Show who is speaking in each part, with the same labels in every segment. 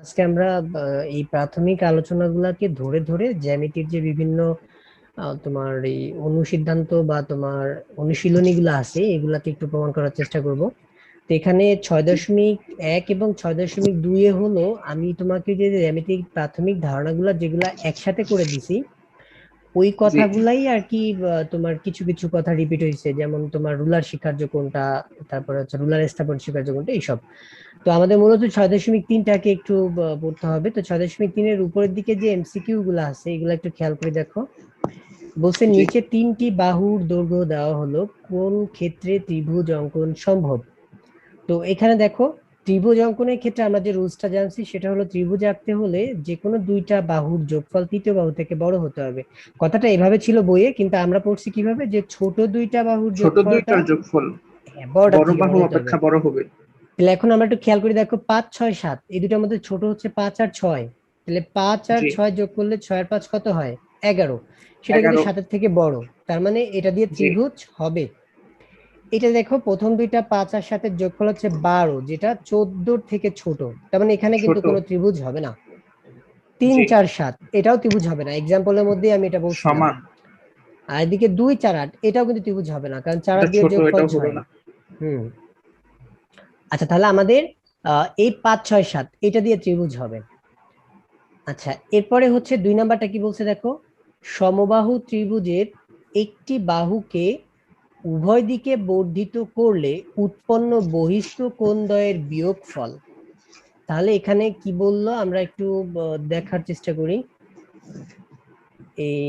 Speaker 1: আজকে আমরা এই প্রাথমিক আলোচনাগুলোকে ধরে ধরে জ্যামিতির যে বিভিন্ন তোমার এই অনুসিদ্ধান্ত বা তোমার অনুশীলনী গুলো আছে এগুলাকে একটু প্রমাণ করার চেষ্টা করব। তো এখানে 6.1 এবং 6.2 এ হলো আমি তোমাকে যে জ্যামিতিক প্রাথমিক ধারণাগুলো যেগুলা একসাথে করে দিছি ওই
Speaker 2: জি
Speaker 1: কথাগুলাই আর কি। তোমার কিছু কিছু কথা রিপিট হয়েছে, যেমন তোমার রুলার শিক্ষার্য কোনটা, তারপরে হচ্ছে রুলার স্থাপন শিক্ষার্য কোনটা, এইসব। তো আমাদের মূলত 6.3টাকে একটু পড়তে হবে। তো 6.3-এর উপরের দিকে যে এমসিকিউ গুলো আছে এগুলো একটু খেয়াল করে দেখো। বলছে
Speaker 2: জি
Speaker 1: নিচে 3টি বাহুর দৈর্ঘ্য দেওয়া হলো, কোন ক্ষেত্রে ত্রিভুজ অঙ্কন সম্ভব। তো এখানে দেখো, ত্রিভুজ অঙ্কনের ক্ষেত্রে আমরা যে রুলসটা জানছি সেটা হলো ত্রিভুজ আঁকতে হলে যে কোনো দুইটা বাহুর যোগফল তৃতীয় বাহু থেকে বড় হতে হবে। কথাটা এভাবে ছিল বইয়ে, কিন্তু আমরা পড়ছি কিভাবে, যে ছোট দুইটা বাহুর
Speaker 2: ছোট
Speaker 1: যোগফলটা
Speaker 2: দুইটার যোগফল
Speaker 1: বড়টার
Speaker 2: বড়
Speaker 1: থেকে
Speaker 2: বাহু
Speaker 1: বড় হতে হবে।
Speaker 2: অপেক্ষা বড় হবে।
Speaker 1: তাহলে এখন আমরা একটু খেয়াল করে দেখো, 5, 6, 7 এই দুটার মধ্যে ছোট হচ্ছে 5 আর 6। তাহলে 5 আর 6 যোগ করলে 6 আর 5 কত হয়? 11। সেটা কিন্তু
Speaker 2: 11।
Speaker 1: 7-এর থেকে বড়। তার মানে এটা দিয়ে
Speaker 2: জি
Speaker 1: ত্রিভুজ হবে। এটা দেখো, প্রথম দুইটা 5 আর 7-এর যোগফল হচ্ছে 12, যেটা 14-র থেকে ছোট। তার মানে এখানে কিন্তু
Speaker 2: ছোট।
Speaker 1: কোনো ত্রিভুজ হবে না। তিন
Speaker 2: জি
Speaker 1: চার সাত এটাও ত্রিভুজ হবে না, এক্সাম্পলের মধ্যে আমি এটা বলছিলাম।
Speaker 2: সমান।
Speaker 1: আর এদিকে 2, 4, 8 এটাও কিন্তু ত্রিভুজ হবে না, কারণ 4
Speaker 2: এটা
Speaker 1: আর 2 এর
Speaker 2: ছোট,
Speaker 1: যোগফল
Speaker 2: এটাও হলো
Speaker 1: 6।
Speaker 2: না।
Speaker 1: হুম। আচ্ছা, তাহলে আমাদের এই 5, 6, 7 এটা দিয়ে ত্রিভুজ হবে। আচ্ছা, এরপরে হচ্ছে 2 নাম্বারটা কি বলছে দেখো, সমবাহু ত্রিভুজের একটি বাহুকে উভয় দিকে বর্ধিত করলে উৎপন্ন বহিস্থ কোণদ্বয়ের বিয়োগফল। তাহলে এখানে কি বললো আমরা একটু দেখার চেষ্টা করি। এই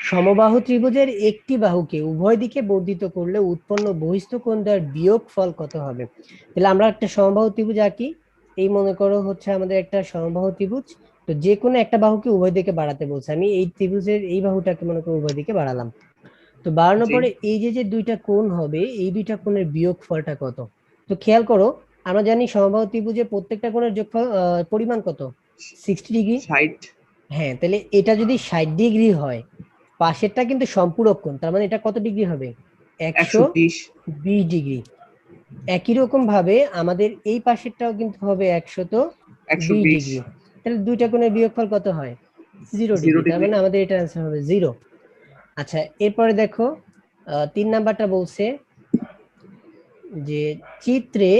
Speaker 1: সমবাহু ত্রিভুজের একটি বাহুকে উভয় দিকে বর্ধিত করলে উৎপন্ন বহিস্থ কোণদ্বয়ের বিয়োগফল কত হবে। তাহলে আমরা একটা সমবাহু ত্রিভুজ আঁকি। এই মনে করো হচ্ছে আমাদের একটা সমবাহু ত্রিভুজ। তো যে কোনো একটা বাহুকে উভয় দিকে বাড়াতে বলছে, আমি এই ত্রিভুজের এই বাহুটাকে মনে করো উভয় দিকে বাড়ালাম। তো বাড়ানোর
Speaker 2: জি
Speaker 1: পরে এই যে যে দুইটা কোণ হবে, এই দুইটা কোণের বিয়োগফলটা কত। তো খেয়াল করো, আমরা জানি সমবাহু ত্রিভুজের প্রত্যেকটা কোণের যোগফল পরিমাণ কত, 60 ডিগ্রি।
Speaker 2: 60।
Speaker 1: হ্যাঁ, তাহলে এটা যদি 60 ডিগ্রি হয়, পাশেরটা কিন্তু সম্পূরক কোণ, তার মানে এটা কত ডিগ্রি হবে, একশো
Speaker 2: 120।
Speaker 1: বিশ ডিগ্রি একই রকম ভাবে আমাদের এই পাশেরটাও কিন্তু হবে 120
Speaker 2: 120।
Speaker 1: ডিগ্রি তাহলে দুইটা কোণের বিয়োগফল কত হয়, 0 ডিগ্রি। তার
Speaker 2: 0 ডিগ্রি।
Speaker 1: মানে আমাদের এটা অ্যান্সার হবে 0। আচ্ছা, এরপরে দেখো 3 নাম্বারটা বলছে যে চিত্রে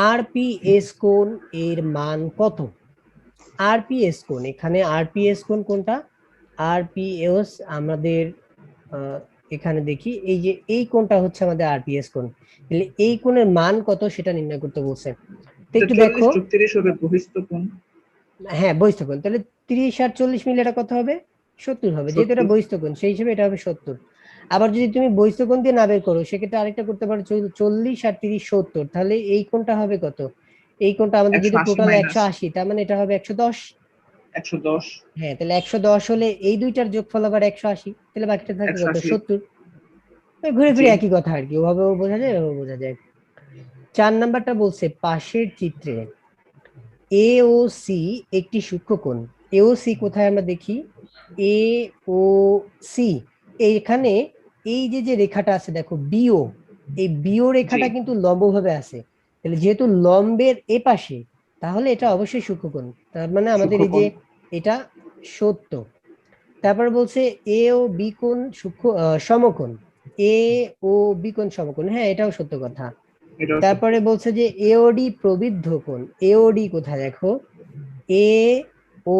Speaker 1: আরপিএস কোণ এর মান কত। আরপিএস কোণ, এখানে আরপিএস কোণ কোনটা, আরপিএস আমাদের আহ, এখানে দেখি, এই যে এই কোণটা হচ্ছে আমাদের আরপিএস কোণ। তাহলে এই কোণের মান কত সেটা নির্ণয় করতে বলছে। তো
Speaker 2: এটা
Speaker 1: একটু
Speaker 2: 40
Speaker 1: দেখো,
Speaker 2: যোগ 30 হবে বহিস্থ কোণ।
Speaker 1: হ্যাঁ বহিস্থ কোণ, তাহলে 30 আর 40 মিলে এটা কত হবে, 70 হবে। যেহেতু এটা
Speaker 2: 70।
Speaker 1: বহিস্থ কোণ সেই হিসেবে এটা হবে 70। আবার যদি তুমি বহিস্থ কোণ দিয়ে না বের করো, সেক্ষেত্রে আরেকটা করতে পারো, 40 আর 30 70, তাহলে এই কোণটা হবে কত, এই কোণটা আমাদের যেহেতু
Speaker 2: 180
Speaker 1: টোটাল
Speaker 2: মাইনাস
Speaker 1: 180, তার মানে এটা হবে 110।
Speaker 2: 110।
Speaker 1: হ্যাঁ, তাহলে 110 হলে এই দুইটার যোগফল আবার 180, তাহলে বাকিটা থাকে কত,
Speaker 2: 180।
Speaker 1: 70। ঘুরে
Speaker 2: জি
Speaker 1: ফিরে একই কথা আর কি, ওভাবেও বোঝা যায়, এভাবে বোঝা যায়। 4 নাম্বারটা বলছে পাশের চিত্রে এ ও সি একটি সূক্ষ্মকোণ। এ ও সি কোথায় আমরা দেখি, এ ও সি এইখানে এই যে যে রেখাটা আছে দেখো বিও, এই বিও
Speaker 2: জি
Speaker 1: রেখাটা কিন্তু লম্বভাবে আছে। তাহলে যেহেতু লম্বের এ পাশে, তাহলে এটা অবশ্যই সূক্ষ্মকোণ। তার মানে আমাদের এই যে
Speaker 2: সূক্ষ্মকোণ।
Speaker 1: এটা সত্য। তারপর বলছে এ ও বি কোণ সূক্ষ্ম সমকোণ। এ ও বি কোণ সমকোণ, হ্যাঁ এটাও সত্য কথা।
Speaker 2: এটাও সত্য।
Speaker 1: তারপরে বলছে যে এওডি প্রবৃদ্ধ কোণ, এওডি কোথায় দেখো, এ ও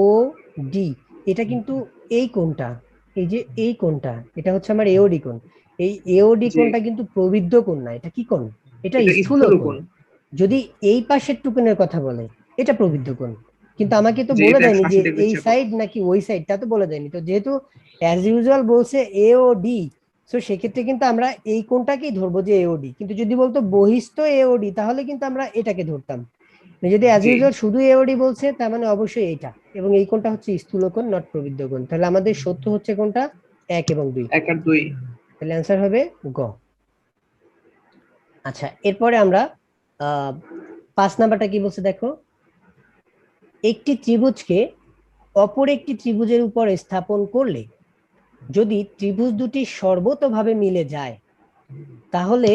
Speaker 1: ডি, এটা কিন্তু এই কোণটা, এই যে এই কোণটা এটা হচ্ছে আমার এওডি কোণ। এই এওডি
Speaker 2: জি
Speaker 1: কোণটা কিন্তু প্রবৃদ্ধ কোণ না, এটা কি কোণ, এটা
Speaker 2: এটা
Speaker 1: স্থূল
Speaker 2: স্থূল
Speaker 1: কোণ।
Speaker 2: কোণ।
Speaker 1: যদি এই পাশের টুকুনের কথা বলে এটা প্রবৃদ্ধ কোণ, কিন্তু আমাকে তো
Speaker 2: যে
Speaker 1: বলে
Speaker 2: এটা
Speaker 1: দেয়নি যে
Speaker 2: 180 ডিগ্রি
Speaker 1: এই
Speaker 2: চেয়ে বড়।
Speaker 1: সাইড নাকি ওই সাইড, তা তো বলে দেয়নি। তো যেহেতু অ্যাজ ইউজুয়াল বলছে এ ও ডি, তো সেক্ষেত্রে কিন্তু আমরা এই কোণটাকেই ধরবো যে এওডি। কিন্তু যদি বলতো বহিস্থ এওডি, তাহলে কিন্তু আমরা এটাকে ধরতাম। যদি অ্যাজ
Speaker 2: জি
Speaker 1: ইউজুয়াল শুধু এওডি বলছে, তার মানে অবশ্যই এইটা, এবং এই কোণটা হচ্ছে স্থূল কোণ, নট প্রবৃদ্ধ কোণ। তাহলে আমাদের সত্য হচ্ছে কোনটা, 1 এবং 2।
Speaker 2: 1 আর 2।
Speaker 1: তাহলে অ্যান্সার হবে গ। আচ্ছা, এরপরে আমরা 5 নাম্বারটা কি বলছে দেখো, একটি ত্রিভুজকে অপর একটি ত্রিভুজের উপর স্থাপন করলে যদি ত্রিভুজ দুটি সর্বতোভাবে মিলে যায়, তাহলে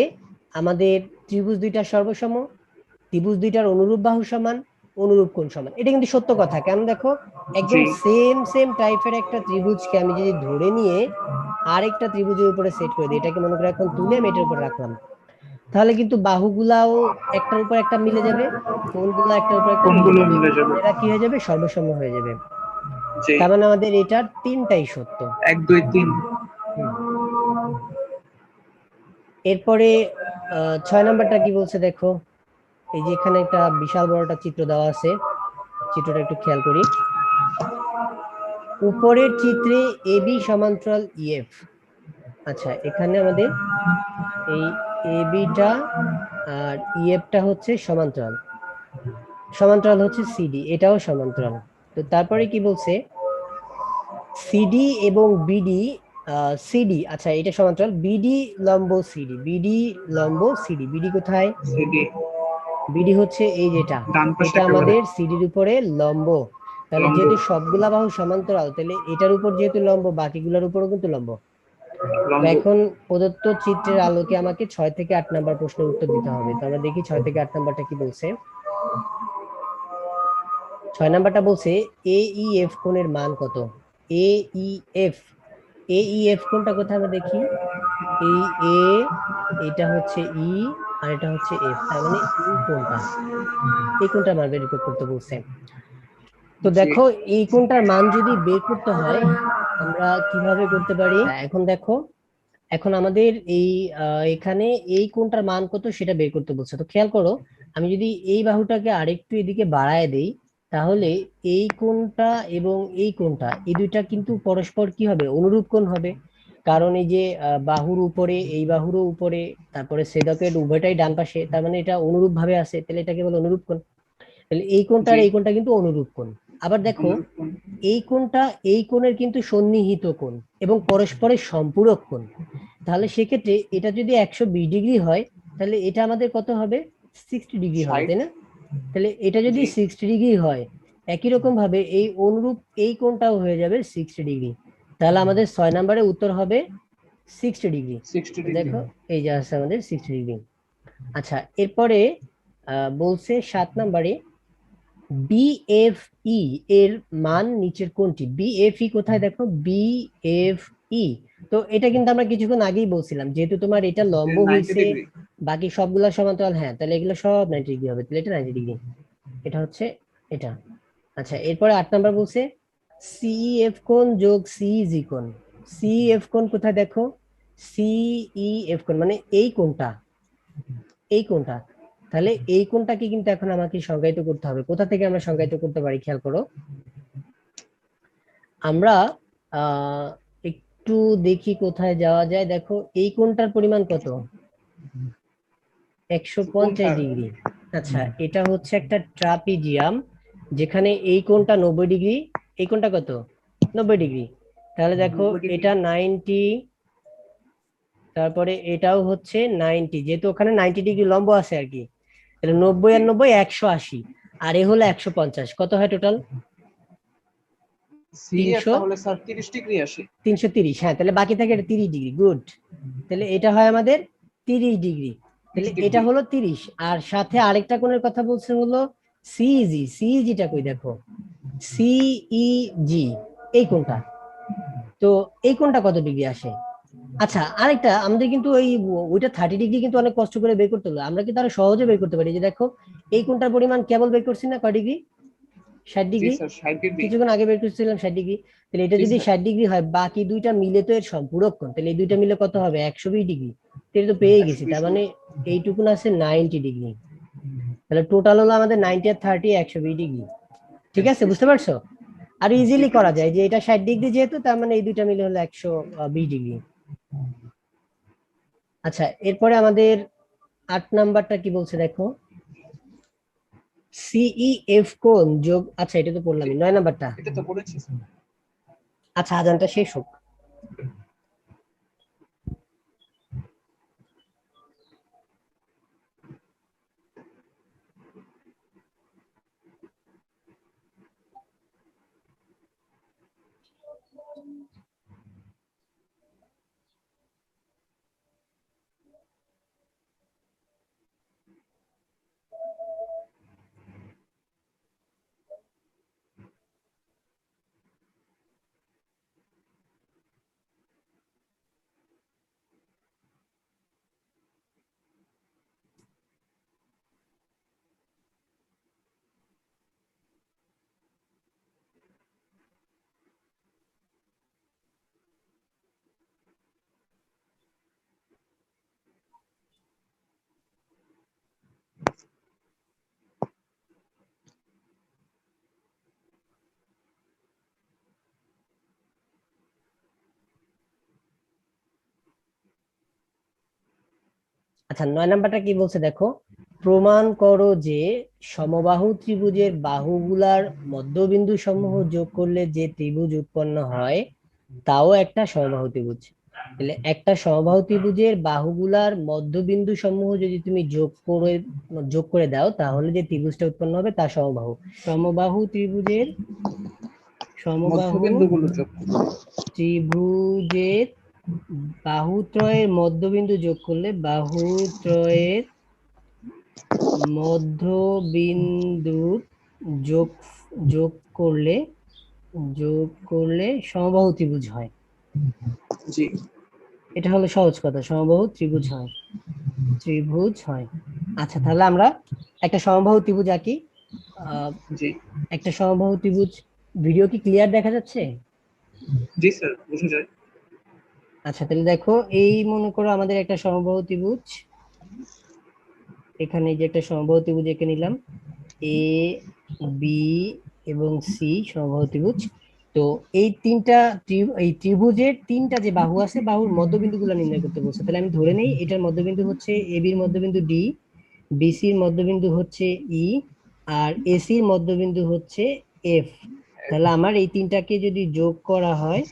Speaker 1: আমাদের ত্রিভুজ দুইটার সর্বসম, ত্রিভুজ দুইটার অনুরূপ বাহু সমান, অনুরূপ কোণ সমান। এটা কিন্তু সত্য কথা। কেন দেখো, একদম সেম টাইপের একটা ত্রিভুজকে আমি যদি ধরে নিয়ে আরেকটা ত্রিভুজের উপরে সেট করে দিই, এটাকে মনে করে এখন তুলে আমি এটার উপর রাখলাম, তাহলে কিন্তু বাহুগুলাও একটার উপর একটা মিলে যাবে, কোণগুলো একটার উপর একটা মিলে যাবে, এরা কি হয়ে যাবে, সর্বসম হয়ে যাবে। তার মানে আমাদের এটার তিনটাই সত্য।
Speaker 2: 1 2 3।
Speaker 1: এরপরে 6 নাম্বারটা কি বলছে দেখো, এই যে এখানে একটা বিশাল বড় একটা চিত্র দেওয়া আছে, চিত্রটা একটু খেয়াল করি। উপরের চিত্রে এবি সমান্তরাল ইএফ। আচ্ছা, এখানে আমাদের এই এবিটা আর ইএফটা হচ্ছে সমান্তরাল, সমান্তরাল হচ্ছে সিডি, এটাও সমান্তরাল। তো তারপরে কি বলছে, সিডি এবং বিডি, সিডি, আচ্ছা এটা সমান্তরাল, বিডি লম্ব সিডি, বিডি লম্ব সিডি, বিডি কোথায়,
Speaker 2: সিডি
Speaker 1: বিডি হচ্ছে এই যেটা,
Speaker 2: ডান পাশে
Speaker 1: এটা
Speaker 2: একেবারে
Speaker 1: আমাদের সিডির উপরে লম্ব। তাহলে
Speaker 2: লম্ব।
Speaker 1: যেহেতু সবগুলা বাহু সমান্তরাল, তাহলে এটার উপর যেহেতু লম্ব, বাকিগুলোর উপরও কিন্তু লম্ব। তো
Speaker 2: লম্ব।
Speaker 1: এখন প্রদত্ত চিত্রের আলোকে আমাকে 6 থেকে 8 নাম্বার প্রশ্নের উত্তর দিতে হবে। তো আমরা দেখি 6 থেকে 8 নাম্বারটা কি বলছে। 6 নাম্বারটা বলছে এ ই এফ কোণের মান কত। এ ই এফ, এ ই এফ কোণটা কোথায় আমরা দেখি, এই এ, এটা হচ্ছে ই, আর এটা হচ্ছে এফ, তার মানে এই কোণটা, এই কোণটার মান বের করতে বলছে। তো দেখো, এই কোণটার মান যদি বের করতে হয় আমরা কিভাবে করতে পারি, এখন দেখো, এখন আমাদের এই এখানে এই কোণটার মান কত সেটা বের করতে বলছে। তো খেয়াল করো, আমি যদি এই বাহুটাকে আরেকটু এদিকে বাড়ায় দেই, তাহলে এই কোণটা এবং এই কোণটা, এই দুইটা কিন্তু পরস্পর কি হবে, অনুরূপ কোণ হবে। কারণ এই যে বাহুর উপরে, এই বাহুরও উপরে, তারপরে ছেদকের উভয়টাই ডান পাশে, তার মানে এটা অনুরূপ ভাবে আছে, তাহলে এটাকে বলে অনুরূপ কোণ। তাহলে এই কোণটা আর এই কোণটা কিন্তু অনুরূপ কোণ। আবার দেখো, এই কোণটা এই কোণের কিন্তু সন্নিহিত কোণ এবং পরস্পরের সম্পূরক কোণ। তাহলে সেক্ষেত্রে এটা যদি 120 ডিগ্রি হয়, তাহলে এটা আমাদের কত হবে, 60 ডিগ্রি হবে, তাই না? তাহলে এটা যদি 60 ডিগ্রি হয়, একই রকম ভাবে এই অনুরূপ এই কোণটাও হয়ে যাবে 60 ডিগ্রি। তাহলে আমাদের 6 নম্বরে উত্তর হবে 60 ডিগ্রি। দেখো, এই যে আছে আমাদের 60 ডিগ্রি। আচ্ছা, এরপরে বলছে 7 নম্বরে বিএফই এর মান নিচের কোনটি। বিএফই কোথায় দেখো, বিএফই, তো এটা কিন্তু আমরা কিছুক্ষণ আগেই বলছিলাম, যেহেতু তোমার এটা লম্ব হয়েছে, বাকি সবগুলা সমান্তরাল, হ্যাঁ, তাহলে এগুলো সব 90 ডিগ্রি হবে, তাহলে এটা 90 ডিগ্রি, এটা হচ্ছে এটা। আচ্ছা, এরপরে 8 নাম্বার বলছে সিএফ কোণ যোগ সিইজি কোণ। সিএফ কোণ কোথায় দেখো, সিইএফ কোণ মানে এই কোণটা, এই কোণটা। তাহলে এই কোণটাকে কিন্তু এখন আমাকে সংজ্ঞায়িত করতে হবে। কোথা থেকে আমরা সংজ্ঞায়িত করতে পারি, খেয়াল করো, আমরা আহ একটু দেখি কোথায় যাওয়া যায়। দেখো, এই কোণটার পরিমাণ কত, 150 ডিগ্রি। আচ্ছা, এটা হচ্ছে একটা ট্রাপিজিয়াম, যেখানে এই কোণটা 90 ডিগ্রি, এই কোণটা কত, 90 ডিগ্রি। তাহলে দেখো, এটা 90, তারপরে এটাও হচ্ছে 90, যেহেতু ওখানে 90 ডিগ্রি লম্ব আছে আর কি, তাহলে 90 আর 90 180, আর এ হলো 150, কত হয় টোটাল, 330। হ্যাঁ, তাহলে বাকি থাকে এটা 30 ডিগ্রি, গুড। তাহলে এটা হয় আমাদের 30 ডিগ্রি, তাহলে এটা হলো 30, আর সাথে আরেকটা কোণের কথা বলছে হলো সিইজি। সিইজিটা কই দেখো, সিইজি, এই কোণটা। তো এই কোণটা কত ডিগ্রি আসে। আচ্ছা, আরেকটা, আমাদের কিন্তু ওইটা 30 ডিগ্রি কিন্তু অনেক কষ্ট করে বের করতে হলো, আমরা কিন্তু আরো সহজে বের করতে পারি। যে দেখো, এই কোণটার পরিমাণ কেবল বের করছি না, কয় ডিগ্রি, 60 ডিগ্রি, কিছুক্ষণ আগে বের করছিলাম 60 ডিগ্রি। তাহলে এটা যদি 60 ডিগ্রি হয়, বাকি দুইটা মিলে তো এর সম্পূরক কোণ, তাহলে এই দুইটা মিলে কত হবে, 120 ডিগ্রি। এটা তো পেয়ে গেছি, তার মানে এইটুকুন আছে 90 ডিগ্রি। তাহলে টোটাল হলো আমাদের 90 আর 30 120 ডিগ্রি। ঠিক আছে, বুঝতে পারছো? আর ইজিলি করা যায়, যে এটা 60 ডিগ্রি যেহেতু, তার মানে এই দুইটা মিলে হলো 120 ডিগ্রি। আচ্ছা, এরপরে আমাদের 8 নাম্বারটা কি বলছে দেখো, সিইএফ কোণ যোগ, আচ্ছা এটা তো পড়লামই, 9 নাম্বারটা, আচ্ছা আজানটা শেষ হোক। আচ্ছা 9 নাম্বারটা কি বলছে দেখো, প্রমাণ করো যে সমবাহু ত্রিভুজের বাহুগুলার মধ্যবিন্দু সমূহ যোগ করলে যে ত্রিভুজ উৎপন্ন হয় তাও একটা সমবাহু ত্রিভুজ। তাহলে একটা সমবাহু ত্রিভুজের বাহুগুলার মধ্যবিন্দু সমূহ যদি তুমি যোগ করে দাও তাহলে যে ত্রিভুজটা উৎপন্ন হবে তা সমবাহু। সমবাহু ত্রিভুজের সমবাহু
Speaker 2: মধ্যবিন্দুগুলো যোগ।
Speaker 1: ত্রিভুজের বাহুত্রয়ের মধ্যবিন্দু যোগ করলে বাহুত্রয়ের মধ্যবিন্দু যোগ যোগ করলে যোগ করলে সমবাহু ত্রিভুজ হয়।
Speaker 2: জি
Speaker 1: এটা হলো সহজ কথা, সমবাহু ত্রিভুজ হয়, ত্রিভুজ হয়। আচ্ছা তাহলে আমরা একটা সমবাহু ত্রিভুজ আঁকি। আহ,
Speaker 2: জি
Speaker 1: একটা সমবাহু ত্রিভুজ, ভিডিও কি ক্লিয়ার দেখা যাচ্ছে?
Speaker 2: জি স্যার, বোঝা যায়।
Speaker 1: আচ্ছা তাহলে দেখো, এই মনে করো আমাদের একটা সমবাহু ত্রিভুজ, এখানে যে একটা সমবাহু ত্রিভুজ এঁকে নিলাম, এ বি এবং সি সমবাহু ত্রিভুজ। তো এই এই ত্রিভুজের তিনটা যে বাহু আছে, বাহুর মধ্যবিন্দু গুলো নির্ণয় করতে বলছে। তাহলে আমি ধরে নেই এটার মধ্যবিন্দু হচ্ছে এ বির মধ্যবিন্দু ডি, বিসির মধ্যবিন্দু হচ্ছে ই, আর এসির মধ্যবিন্দু হচ্ছে এফ। তাহলে আমার এই তিনটাকে যদি যোগ করা হয়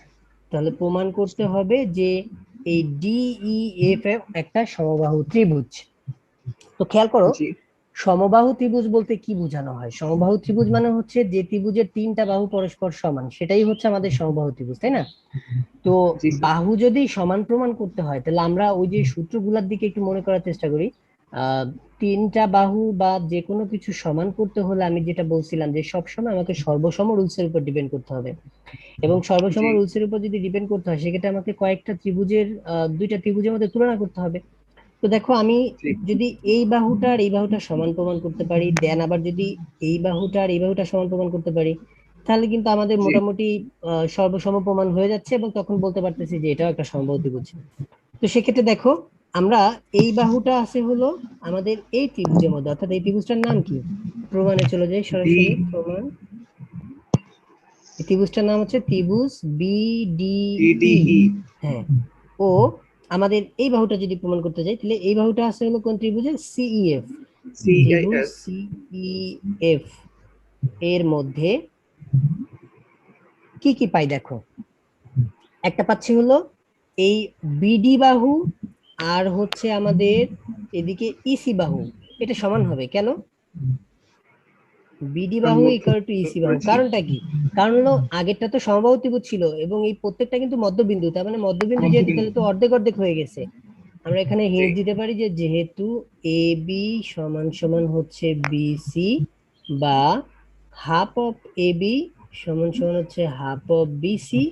Speaker 1: তাহলে প্রমাণ করতে হবে যে এই ডিই এফ একটা সমবাহু ত্রিভুজ। তো খেয়াল করো,
Speaker 2: জি
Speaker 1: সমবাহু ত্রিভুজ বলতে কি বোঝানো হয়? সমবাহু ত্রিভুজ মানে হচ্ছে যে ত্রিভুজের তিনটা বাহু পরস্পর সমান, সেটাই হচ্ছে আমাদের সমবাহু ত্রিভুজ, তাই না? তো
Speaker 2: জি স্যার।
Speaker 1: বাহু যদি সমান প্রমাণ করতে হয় তাহলে আমরা ওই যে সূত্রগুলোর দিকে একটু মনে করার চেষ্টা করি। আহ তিনটা বাহু বা যে কোনো কিছু সমান করতে হলে আমি যেটা বলছিলাম যে সবসময় আমাকে সর্বসম রুলস এর উপর ডিপেন্ড করতে হবে, এবং সর্বসম
Speaker 2: জি
Speaker 1: রুলস এর উপর যদি ডিপেন্ড করতে হয় সেক্ষেত্রে আমাকে কয়েকটা ত্রিভুজের দুইটা ত্রিভুজের মধ্যে তুলনা করতে হবে। তো দেখো, আমি
Speaker 2: জি
Speaker 1: যদি এই বাহুটা আর এই বাহুটা সমান প্রমাণ করতে পারি, দেন আবার যদি এই বাহুটা আর এই বাহুটা সমান প্রমাণ করতে পারি, তাহলে কিন্তু আমাদের
Speaker 2: জি
Speaker 1: মোটামুটি সর্বসম প্রমাণ হয়ে যাচ্ছে, এবং তখন বলতে পারতেছি যে এটাও একটা সমবাহু ত্রিভুজ। তো সেক্ষেত্রে দেখো, আমরা এই বাহুটা আছে হলো আমাদের এই ত্রিভুজের মধ্যে, অর্থাৎ এই ত্রিভুজটার নাম কি? প্রমাণে চলে যাই
Speaker 2: ডি
Speaker 1: সরাসরি, প্রমাণ। এই ত্রিভুজটার নাম হচ্ছে ত্রিভুজ বিডিই।
Speaker 2: ডিডিই
Speaker 1: হ্যাঁ। ও আমাদের এই বাহুটা যদি প্রমাণ করতে যাই তাহলে এই বাহুটা আছে হলো কোন ত্রিভুজের? সিইএফ। ত্রিভুজ
Speaker 2: সিআইএফ।
Speaker 1: সিইএফ এর মধ্যে কি কি পাই দেখো, একটা পাচ্ছি হলো এই বিডি বাহু, আর হচ্ছে আমাদের এদিকে ইসি বাহু। এটা সমান হবে কেন? বিডি বাহু ইকুয়াল টু
Speaker 2: মধ্যবিন্দু
Speaker 1: ইসি বাহু,
Speaker 2: করেছি।
Speaker 1: কারণটা কি? কারণ হলো আগেরটা তো সমবাহু ত্রিভুজ ছিল এবং এই প্রত্যেকটা কিন্তু মধ্যবিন্দু, তার মানে মধ্যবিন্দু যেহেতু,
Speaker 2: মধ্যবিন্দু।
Speaker 1: তাহলে তো অর্ধেক অর্ধেক হয়ে গেছে। আমরা এখানে
Speaker 2: জি
Speaker 1: হিন্ট দিতে পারি যে যেহেতু এ বি সমান সমান হচ্ছে বিসি, বা হাফ অফ এ বি সমান সমান হচ্ছে হাফ অফ বিসি,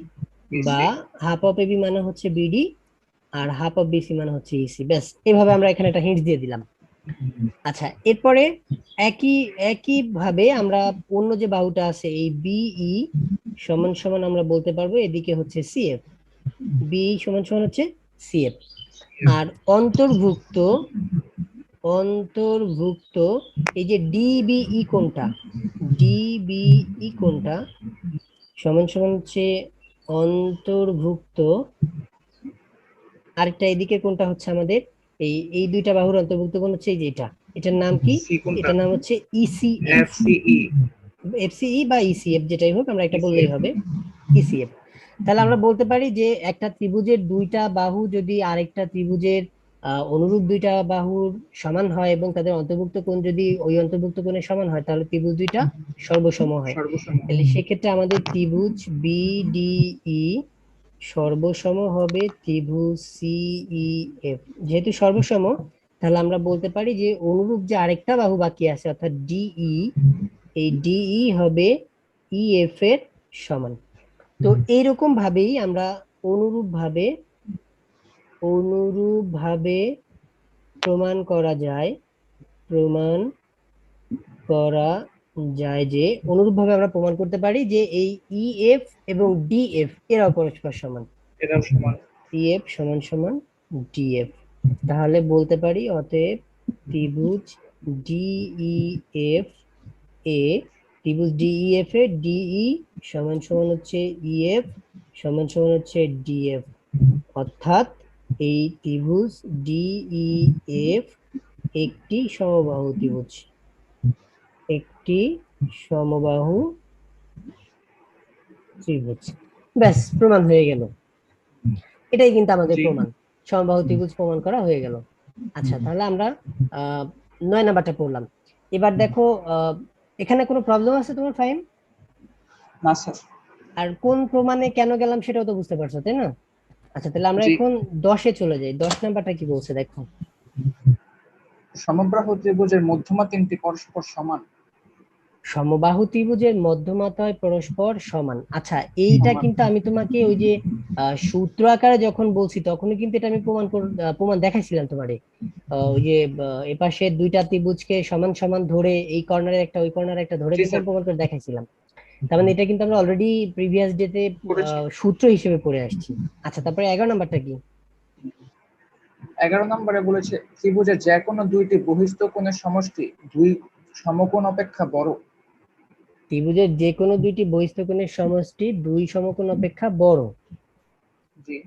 Speaker 1: বা
Speaker 2: BC.
Speaker 1: Half of A B মানে হচ্ছে বিডি, আর হাফ অফ বিসি মানে হচ্ছে ইসি। ব্যাস, এভাবে আমরা এখানে একটা হিন্ট দিয়ে দিলাম। আচ্ছা, এরপরে একই একই ভাবে আমরা অন্য যে বাহুটা আছে এই বিই সমান সমান আমরা বলতে পারবো এদিকে হচ্ছে সিএফ। বি সমান সমান হচ্ছে সিএফ। আর অন্তর্ভুক্ত অন্তর্ভুক্ত এই যে ডিবিই কোনটা, ডিবিই কোনটা সমান সমান হচ্ছে অন্তর্ভুক্ত আরেকটা এদিকে কোনটা হচ্ছে আমাদের এই এই দুইটা বাহুর অন্তর্ভুক্ত কোণ হচ্ছে এই যে এটা, এটার নাম কি?
Speaker 2: সি কোনটা?
Speaker 1: এটার নাম হচ্ছে ইসিএফ।
Speaker 2: এফসিই।
Speaker 1: এফসিই বা ইসিএফ যেটাই হোক, আমরা এটা বললেই
Speaker 2: ইসিএফ।
Speaker 1: হবে ইসিএফ। তাহলে আমরা বলতে পারি যে একটা ত্রিভুজের দুইটা বাহু যদি আরেকটা ত্রিভুজের অনুরূপ দুইটা বাহুর সমান হয় এবং তাদের অন্তর্ভুক্ত কোণ যদি ওই অন্তর্ভুক্ত কোণের সমান হয় তাহলে ত্রিভুজ দুইটা সর্বসম হয়।
Speaker 2: সর্বসম।
Speaker 1: তাহলে সেক্ষেত্রে আমাদের ত্রিভুজ বিডিই সর্বসম হবে ত্রিভুজ সিইএফ। যেহেতু সর্বসম, তাহলে আমরা বলতে পারি যে অনুরূপ যে আরেকটা বাহু বাকি আছে অর্থাৎ ডিই, এই ডিই হবে ইএফ এর সমান। তো এইরকম ভাবেই আমরা অনুরূপ ভাবে অনুরূপ ভাবে প্রমাণ করা যায়, প্রমাণ করা যায় যে অনুরূপ ভাবে আমরা প্রমাণ করতে পারি যে এই ইএফ এবং ডিএফ এরাও পরস্পর সমান।
Speaker 2: এটাও সমান।
Speaker 1: ইএফ সমান সমান ডিএফ। তাহলে বলতে পারি অতএব ত্রিভুজ ডিইএফ এ, ত্রিভুজ ডিইএফ এ ডিই সমান সমান হচ্ছে ইএফ সমান সমান হচ্ছে ডিএফ, অর্থাৎ এই ত্রিভুজ ডিইএফ একটি সমবাহু ত্রিভুজ, একটি সমবাহু ত্রিভুজ। ব্যাস, প্রমাণ হয়ে গেল। এটাই কিন্তু আমাদের
Speaker 2: জি
Speaker 1: প্রমাণ, সমবাহু ত্রিভুজ প্রমাণ করা হয়ে গেল। আচ্ছা, তাহলে আমরা 9 নাম্বারটা পড়লাম। এবার দেখো, এখানে কোনো প্রবলেম আছে তোমার ফাইম?
Speaker 2: না স্যার।
Speaker 1: আর কোন প্রমাণে কেন গেলাম সেটাও তো বুঝতে পারছো, তাই না? আচ্ছা, তাহলে আমরা
Speaker 2: জি,
Speaker 1: এখন 10-এ চলে যাই। 10 নাম্বারটা কি বলছে দেখো।
Speaker 2: সমবাহু ত্রিভুজের মধ্যমা তিনটি পরস্পর সমান।
Speaker 1: সমবাহু ত্রিভুজের মধ্যমাত্রায় পরস্পর সমান। আচ্ছা, এইটা
Speaker 2: সমান।
Speaker 1: কিন্তু আমি তোমাকে ওই যে সূত্র আকারে যখন বলছি তখনই কিন্তু এটা আমি প্রমাণ দেখাইছিলাম তোমারে। ওই যে এপাশে দুইটা ত্রিভুজকে সমান সমান ধরে এই কর্নারে একটা ওই কর্নারে একটা ধরে
Speaker 2: জি
Speaker 1: কিন্তু
Speaker 2: স্যার,
Speaker 1: আমি প্রমাণ করে দেখাইছিলাম। তার মানে এটা কিন্তু আমরা অলরেডি প্রিভিয়াস ডেতে
Speaker 2: করেছি।
Speaker 1: সূত্র হিসেবে পড়ে আসছি। আচ্ছা, তারপরে 11 নাম্বারটা কি?
Speaker 2: 11 নম্বরে বলেছে ত্রিভুজের যে কোনো দুইটি বহিস্থ কোণের সমষ্টি দুই সমকোণ অপেক্ষা বড়।
Speaker 1: ত্রিভুজের যে কোনো দুইটি বহিস্থ কোণের সমষ্টি দুই সমকোণ অপেক্ষা বড়।
Speaker 2: জি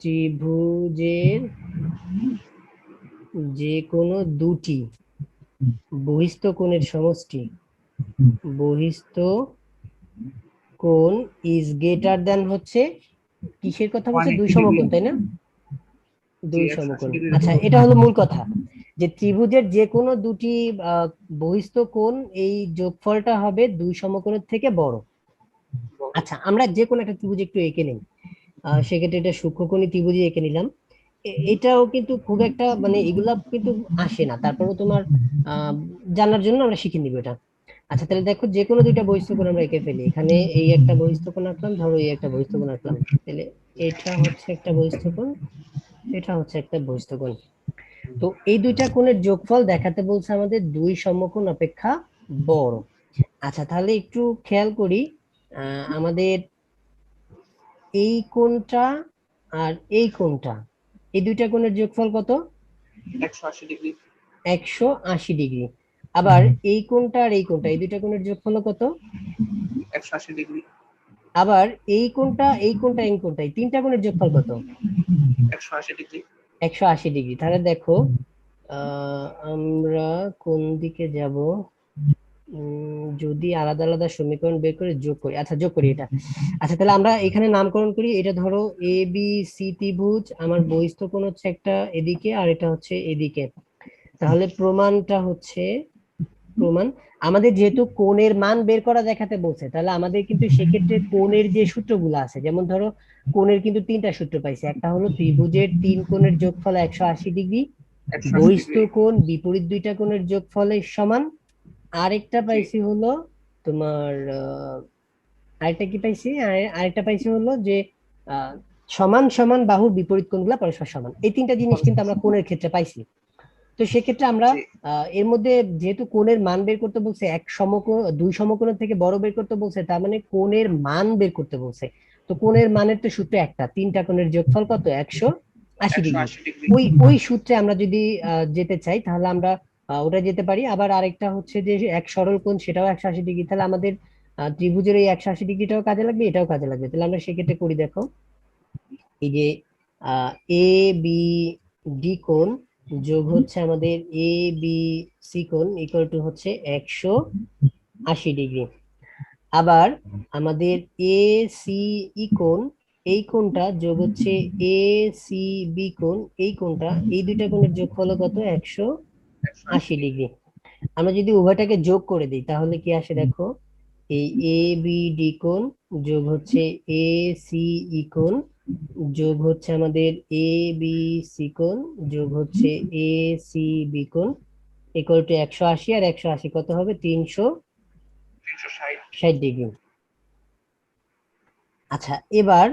Speaker 1: ত্রিভুজের যে কোনো দুটি বহিস্থ কোণের সমষ্টি, বহিস্থ কোণ ইজ গ্রেটার দেন হচ্ছে কিসের কথা বলছে? দুই
Speaker 2: 180 ডিগ্রি।
Speaker 1: সমকোণ, তাই না?
Speaker 2: জি,
Speaker 1: দুই
Speaker 2: 180
Speaker 1: সমকোণ।
Speaker 2: ডিগ্রি।
Speaker 1: আচ্ছা, এটা হলো মূল কথা, যে ত্রিভুজের যে কোনো দুটি বহিস্থ কোণ এই যোগফলটা হবে দুই সমকোণের থেকে বড়। আচ্ছা, আমরা যে কোনো একটা ত্রিভুজ একটু এঁকে নিই। সেক্ষেত্রে এটা সূক্ষ্মকোণী ত্রিভুজই এঁকে নিলাম। এটাও কিন্তু খুব একটা মানে এগুলা কিন্তু আসে না, তারপরেও তোমার আহ জানার জন্য আমরা শিখে নিব এটা। আচ্ছা, তাহলে দেখো, যে কোনো দুইটা বহিস্থ কোণ আমরা এঁকে ফেলি। এখানে এই একটা বহিস্থ কোণ আঁকলাম, ধরো এই একটা বহিস্থ কোণ আঁকলাম। তাহলে এটা হচ্ছে একটা বহিস্থ কোণ, এটা হচ্ছে একটা বহিস্থ কোণ। তো এই দুইটা কোণের যোগফল দেখাতে বলছে আমাদের দুই সমকোণ অপেক্ষা বড়। আচ্ছা, তাহলে একটু খেয়াল করি, আমাদের এই কোণটা আর এই কোণটা, এই দুইটা কোণের যোগফল কত?
Speaker 2: 180 ডিগ্রি।
Speaker 1: 180 ডিগ্রি। আবার এই কোণটা আর এই কোণটা, এই দুইটা কোণের যোগফল কত?
Speaker 2: 180 ডিগ্রি।
Speaker 1: আবার এই কোণটা এই কোণটা এই কোণটা, এই তিনটা কোণের যোগফল কত?
Speaker 2: 180 ডিগ্রি।
Speaker 1: 180 ডিগ্রি। তাহলে দেখো, আমরা কোন দিকে যাব? যদি আলাদা আলাদা সমীকরণ বের করে যোগ করি, আচ্ছা যোগ করি এটা। আচ্ছা, তাহলে আমরা এখানে নামকরণ করি। এটা ধরো এ বি সি ত্রিভুজ, আমার বহিস্থ কোণ হচ্ছে একটা এদিকে আর এটা হচ্ছে এদিকে। তাহলে প্রমাণটা হচ্ছে, প্রমাণ আমাদের যেহেতু কোণের মান বের করা দেখাতে বলছে, তাহলে আমাদের কিন্তু সেক্ষেত্রে কোণের যে সূত্রগুলো আছে, যেমন ধরো কোণের কিন্তু তিনটা সূত্র পাইছে। একটা হলো ত্রিভুজের তিন কোণের যোগফল 180 ডিগ্রি,
Speaker 2: 180
Speaker 1: বহিস্থ
Speaker 2: ডিগ্রি।
Speaker 1: কোণ বিপরীত দুইটা কোণের যোগফলের সমান। আরেকটা
Speaker 2: জি।
Speaker 1: পাইছি হলো তোমার আরেকটা কি পাইছি, আরেকটা পাইছি হলো যে আহ, সমান সমান বাহুর বিপরীত কোণগুলা পরস্পর সমান। এই তিনটা জিনিস কিন্তু আমরা কোণের ক্ষেত্রে পাইছি। তো সেক্ষেত্রে আমরা
Speaker 2: জি
Speaker 1: এর মধ্যে যেহেতু কোণের মান বের করতে বলছে, এক সমকোণ দুই সমকোণের থেকে বড় বের করতে বলছে, তার মানে কোণের মান বের করতে বলছে। তো কোণের মানের তো সূত্র একটা, তিনটা কোণের যোগফল কত? 180 ডিগ্রি।
Speaker 2: 180 ডিগ্রি।
Speaker 1: ওই সূত্রে আমরা যদি যেতে চাই তাহলে আমরা ওটা যেতে পারি। আবার আরেকটা হচ্ছে যে এক সরল কোণ, সেটাও 180 ডিগ্রি। তাহলে আমাদের ত্রিভুজের এই 180 ডিগ্রিটাও কাজে লাগবে, এটাও কাজে লাগবে। তাহলে আমরা সেক্ষেত্রে করি দেখো, এই যে এ বি ডি কোণ যোগ হচ্ছে আমাদের এ বি সি কোণ ইকুয়াল টু হচ্ছে 180 ডিগ্রি। আবার আমাদের এ সি ই কোণ, এই কোণটা যোগ হচ্ছে এ সি বি কোণ, এই কোণটা, এই দুইটা কোণের যোগফল কত?
Speaker 2: 180
Speaker 1: 180
Speaker 2: ডিগ্রি।
Speaker 1: ডিগ্রি। আমরা যদি উভয়টাকে যোগ করে দিই তাহলে কি আসে দেখো, এই এ বি ডি কোণ যোগ হচ্ছে এ সি ই কোণ যোগ হচ্ছে আমাদের এ বি সি কোণ যোগ হচ্ছে এ সি বি কোণ ইকুয়াল টু 180, আর 180 কত হবে?
Speaker 2: 360।
Speaker 1: 360 ডিগ্রি। আচ্ছা, এবার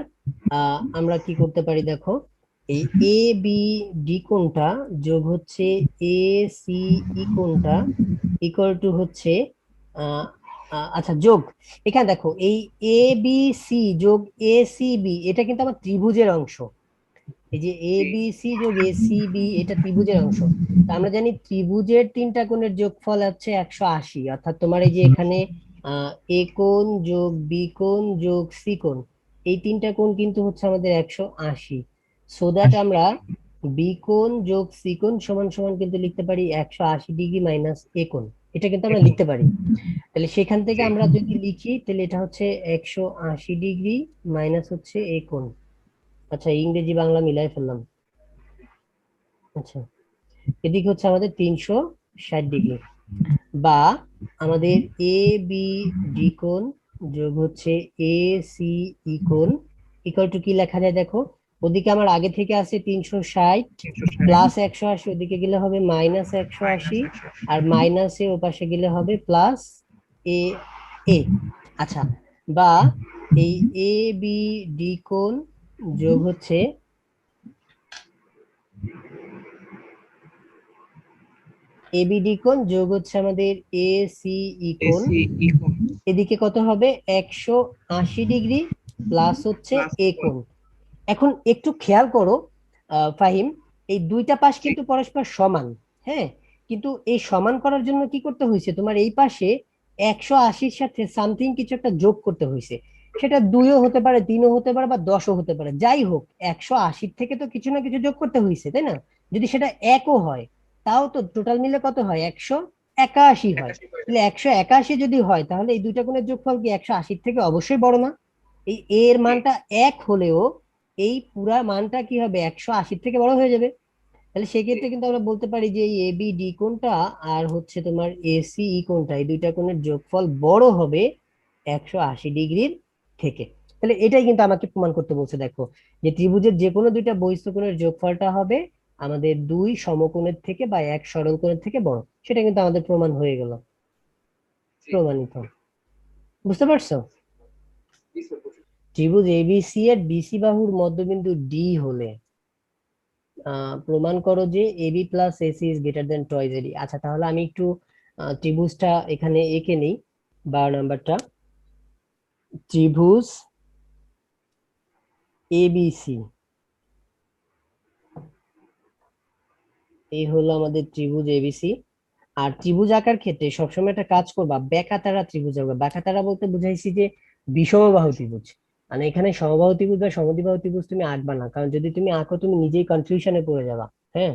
Speaker 1: আমরা কি করতে পারি দেখো, এই এ বি ডি কোণটা যোগ হচ্ছে এ সি ই কোণটা ইকুয়াল টু হচ্ছে আহ, আচ্ছা যোগ, এখানে দেখো এই এ বি সি যোগ এ সি বি, এটা কিন্তু আমার ত্রিভুজের অংশ। এই যে এ
Speaker 2: জি
Speaker 1: বি সি যোগ এ সি বি, এটা ত্রিভুজের অংশ। তো আমরা জানি ত্রিভুজের তিনটা কোণের যোগফল হচ্ছে 180, অর্থাৎ তোমার এই যে এখানে এ কোণ যোগ বি কোণ যোগ সি কোণ, এই তিনটা কোণ কিন্তু হচ্ছে আমাদের 180। সো দ্যাট আমরা বি কোণ যোগ সি কোণ সমান সমান কিন্তু লিখতে পারি 180 ডিগ্রি মাইনাস এ কোণ। এটা কিন্তু আমরা লিখতে পারি। তাহলে সেখান থেকে আমরা যদি লিখি তাহলে এটা হচ্ছে 180 ডিগ্রি মাইনাস হচ্ছে এ কোণ। আচ্ছা, ইংরেজি বাংলা মিলাই ফেললাম। আচ্ছা, এদিকে হচ্ছে আমাদের 360 ডিগ্রি, বা আমাদের এ বি ডি কোণ যোগ হচ্ছে এ সি ই কোণ ইকুয়াল টু কি লেখা যায় দেখো, ওদিকে আমার আগে থেকে আছে 360 প্লাস 180, ওদিকে গেলে হবে মাইনাস 180, আর মাইনাসে ও পাশে গেলে হবে প্লাস এ এ। আচ্ছা, বা এই এ বি ডি কোণ যোগ হচ্ছে এবিডি কোণ যোগ হচ্ছে আমাদের এ সি ই কোণ, এদিকে কত হবে 180 ডিগ্রি প্লাস হচ্ছে এ কোণ। এখন একটু খেয়াল করো ফাহিম, এই দুইটা পাশ কিন্তু পরস্পর সমান। হ্যাঁ, কিন্তু এই সমান করার জন্য কি করতে হয়েছে, তোমার এই পাশে 180-র সাথে সামথিং কিছু একটা যোগ করতে হয়েছে। সেটা 2ও হতে পারে, 3ও হতে পারে, বা 10ও হতে পারে, যাই হোক 180 থেকে তো কিছু না কিছু যোগ করতে হয়েছে, তাই না? যদি সেটা একও হয়, তাও তো টোটাল মিলে কত হয়, 181 হয়। তাহলে 181 যদি হয়, তাহলে এই দুইটা কোণের যোগফল কি 180 থেকে অবশ্যই বড় না? এই এর মানটা এক হলেও এই পুরা মানটা কি হবে, 180 থেকে বড় হয়ে যাবে। তাহলে সেক্ষেত্রে কিন্তু আমরা বলতে পারি যে এই এ বি ডি কোণটা আর হচ্ছে তোমার এসি ই কোণটা, এই দুইটা কোণের যোগফল বড় হবে 180 ডিগ্রির থেকে। তাহলে এটাই কিন্তু আমাকে প্রমাণ করতে বলছে, দেখো, যে ত্রিভুজের যে কোনো দুইটা বহিঃস্থ কোণের যোগফলটা হবে আমাদের দুই সমকোণের থেকে বা এক সরল কোণের থেকে বড়। সেটা কিন্তু আমাদের প্রমাণ হয়ে গেল, প্রমাণিত। বুঝতে পারছো? ত্রিভুজ এবিসি এর বিসি বাহুর মধ্যবিন্দু ডি হলে প্রমাণ করো যে AB plus AC is greater than twice AD. আচ্ছা, তাহলে আমি একটু ত্রিভুজটা এখানে এঁকে নেই। 12 নাম্বারটা, ত্রিভুজ এবিসি, এই হলো আমাদের ত্রিভুজ এবিসি। আর ত্রিভুজ আঁকার ক্ষেত্রে সবসময় একটা কাজ করবা, বেকাতারা ত্রিভুজ আঁকবা। বেকাতারা বলতে বুঝাইছি যে বিষমবাহু ত্রিভুজ। মানে এখানে সমবাহু ত্রিভুজ বা সমদ্বিবাহু ত্রিভুজ তুমি আঁকবা না, কারণ যদি তুমি আঁকো তুমি নিজেই কনফিউশনে পড়ে যাবা। হ্যাঁ,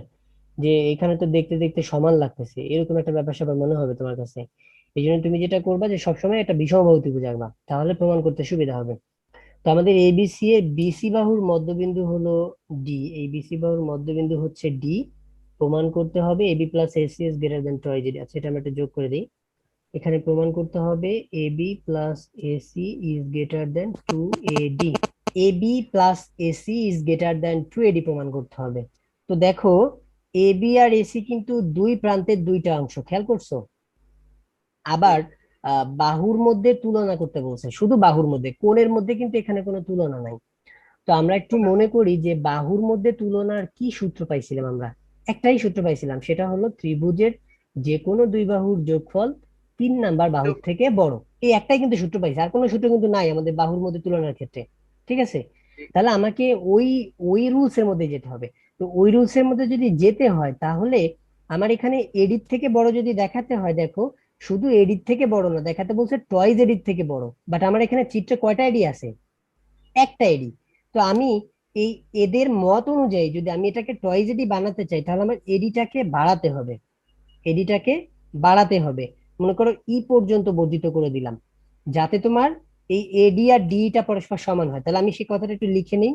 Speaker 1: যে এখানে তো দেখতে দেখতে সমান লাগতেছে, এরকম একটা ব্যাপার স্যাপার মনে হবে তোমার কাছে। এই জন্য তুমি যেটা করবা যে সবসময় একটা বিষমবাহু ত্রিভুজ আঁকবা, তাহলে প্রমাণ করতে সুবিধা হবে। তো আমাদের এবিসি এর বিসি বাহুর মধ্যবিন্দু হলো ডি, এই বিসি বাহুর মধ্যবিন্দু হচ্ছে ডি। প্রমাণ করতে হবে AB plus AC is greater than twice AD. আচ্ছা, এটা আমরা একটা যোগ করে দিই। এখানে প্রমাণ করতে হবে AB plus AC is greater than 2AD। AB plus AC is greater than 2AD প্রমাণ করতে হবে। তো দেখো, এবি আর এসি কিন্তু দুই প্রান্তের দুইটা অংশ, খেয়াল করছো? আবার বাহুর মধ্যে তুলনা করতে বলছে, শুধু বাহুর মধ্যে, কোণের মধ্যে কিন্তু এখানে কোনো তুলনা নাই। তো আমরা একটু মনে করি যে বাহুর মধ্যে তুলনার কি সূত্র পাইছিলাম আমরা? একটাই সূত্র পাইছিলাম, সেটা হলো ত্রিভুজের যে কোনো দুই বাহুর যোগফল 3 নাম্বার বাহুর থেকে বড়। এই একটাই কিন্তু সূত্র পাইছি, আর কোনো সূত্র কিন্তু নাই আমাদের বাহুর মধ্যে তুলনার ক্ষেত্রে। ঠিক আছে, তাহলে আমাকে ওই ওই রুলস এর মধ্যে যেতে হবে। তো ওই রুলস এর মধ্যে যদি যেতে হয়, তাহলে আমার এখানে এডিট থেকে বড় যদি দেখাতে হয়, দেখো, শুধু এডিট থেকে বড় না, দেখাতে বলছে টয়েস এডিট থেকে বড়। বাট আমার এখানে চিত্রে কয়টা এডি আছে? একটা এডি। তো আমি এই এদের মত অনুযায়ী যদি আমি এটাকে টয়েস এডি বানাতে চাই, তাহলে আমার এডিটাকে বাড়াতে হবে, এডিটাকে বাড়াতে হবে। মনে করো ই পর্যন্ত বর্ধিত করে দিলাম, যাতে তোমার এই এডি আর ডিটা পরস্পর সমান হয়। তাহলে আমি সেই কথাটা একটু লিখে নিই।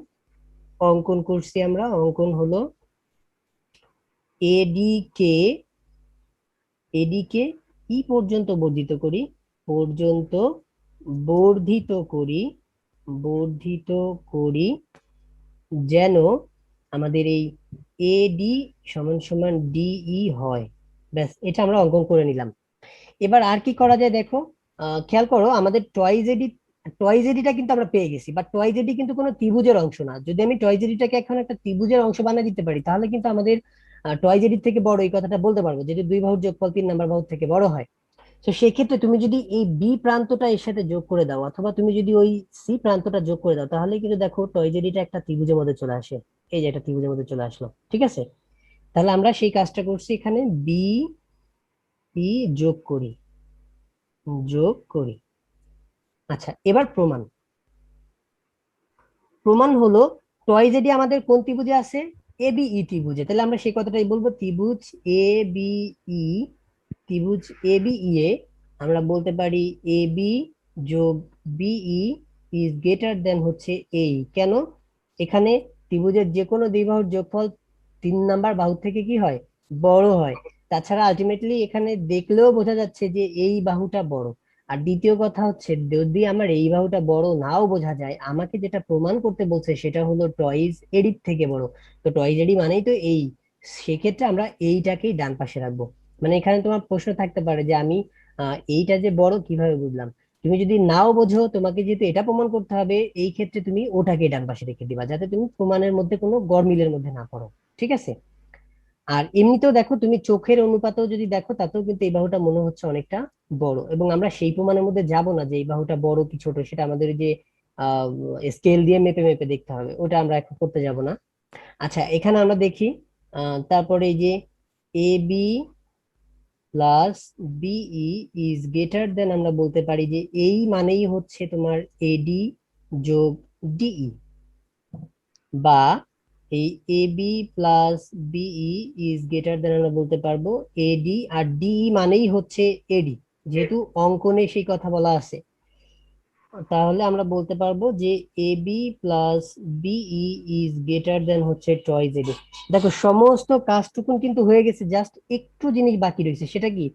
Speaker 1: অঙ্কন করছি আমরা, অঙ্কন হলো এডি কে, এডি কে ই পর্যন্ত বর্ধিত করি, পর্যন্ত বর্ধিত করি, বর্ধিত করি, যেন আমাদের এই এডি সমান সমান ডিই হয়। ব্যাস, এটা আমরা অঙ্কন করে নিলাম। এবার আর কি করা যায় দেখো, খেয়াল করো, আমাদের টয়েস এডি, টয়েস এডিটা কিন্তু আমরা পেয়ে গেছি, বাট টয়েস এডি কিন্তু কোনো ত্রিভুজের অংশ না। যদি আমি টয়েস এডিটাকে এখন একটা ত্রিভুজের অংশ বানিয়ে দিতে পারি, তাহলে কিন্তু আমাদের টয়েস এডির থেকে বড় এই কথাটা বলতে পারবো, যেটা দুই বাহুর যোগফল 3 নাম্বার বাহুর থেকে বড় হয়। তো সেক্ষেত্রে তুমি যদি এই বি প্রান্তটা এর সাথে যোগ করে দাও, অথবা তুমি যদি ওই সি প্রান্তটা যোগ করে দাও, তাহলে কিন্তু দেখো টয়েজেডিটা একটা ত্রিভুজের মধ্যে চলে আসে। এই যে একটা ত্রিভুজের মধ্যে চলে আসলো, ঠিক আছে? তাহলে আমরা সেই কাজটা করছি, এখানে বি ই যোগ করি, যোগ করি। আচ্ছা, এবার প্রমাণ। প্রমাণ হলো টয়েজ এডি আমাদের কোন ত্রিভুজে আছে? এবিই ত্রিভুজে। তাহলে আমরা সেই কথাটাই বলবো, ত্রিভুজ এবিই, ত্রিভুজ এবিই এ আমরা বলতে পারি এবি যোগ বিই ইজ গ্রেটার দেন হচ্ছে এই। কেন? এখানে ত্রিভুজের যে কোনো দুই বাহুর যোগফল 3 নাম্বার বাহু থেকে কি হয়? বড় হয়। তাছাড়া আলটিমেটলি এখানে দেখলেও বোঝা যাচ্ছে যে এই বাহুটা বড়। আর দ্বিতীয় কথা হচ্ছে, যদি আমার এই বাহুটা বড় নাও বোঝা যায়, আমাকে যেটা প্রমাণ করতে বলছে সেটা হলো টয়েজ এডির থেকে বড়। তো টয়েজ এডি মানেই তো এই, সেক্ষেত্রে আমরা এইটাকেই ডান পাশে রাখবো। মানে এখানে তোমার প্রশ্ন থাকতে পারে যে আমি এইটা যে বড় কিভাবে বুঝলাম। তুমি যদি নাও বোঝো, তোমাকে যেহেতু এটা প্রমাণ করতে হবে, এই ক্ষেত্রে তুমি ওটাকে ডান পাশে রেখে দিবা, যাতে তুমি প্রমাণের মধ্যে কোনো গরমিলের মধ্যে না পড়ো। ঠিক আছে? আর এমনিতেও দেখো, তুমি চোখের অনুপাতেও যদি দেখো, তাতেও কিন্তু এই বাহুটা মনে হচ্ছে অনেকটা বড়। এবং আমরা সেই প্রমাণের মধ্যে যাব না যে এই বাহুটা বড় কি ছোট, সেটা আমাদের ওই যে স্কেল দিয়ে মেপে মেপে দেখতে হবে, ওটা আমরা এখন করতে যাব না। আচ্ছা, এখানে আমরা দেখি তারপরে এই যে A B plus BE is greater than, আমরা বলতে পারি যে এই মানেই হচ্ছে তোমার এডি যোগ ডিই, বা এই A B plus BE is greater than আমরা বলতে পারবো এডি, আর ডিই মানেই হচ্ছে এডি, যেহেতু অঙ্কনে সেই কথা বলা আছে। তাহলে আমরা বলতে পারবো যে A B plus BE is greater than হচ্ছে টয়েস এডি। দেখো, সমস্ত কাজটুকুন কিন্তু হয়ে গেছে, জাস্ট একটু জিনিস বাকি রয়েছে। সেটা কি?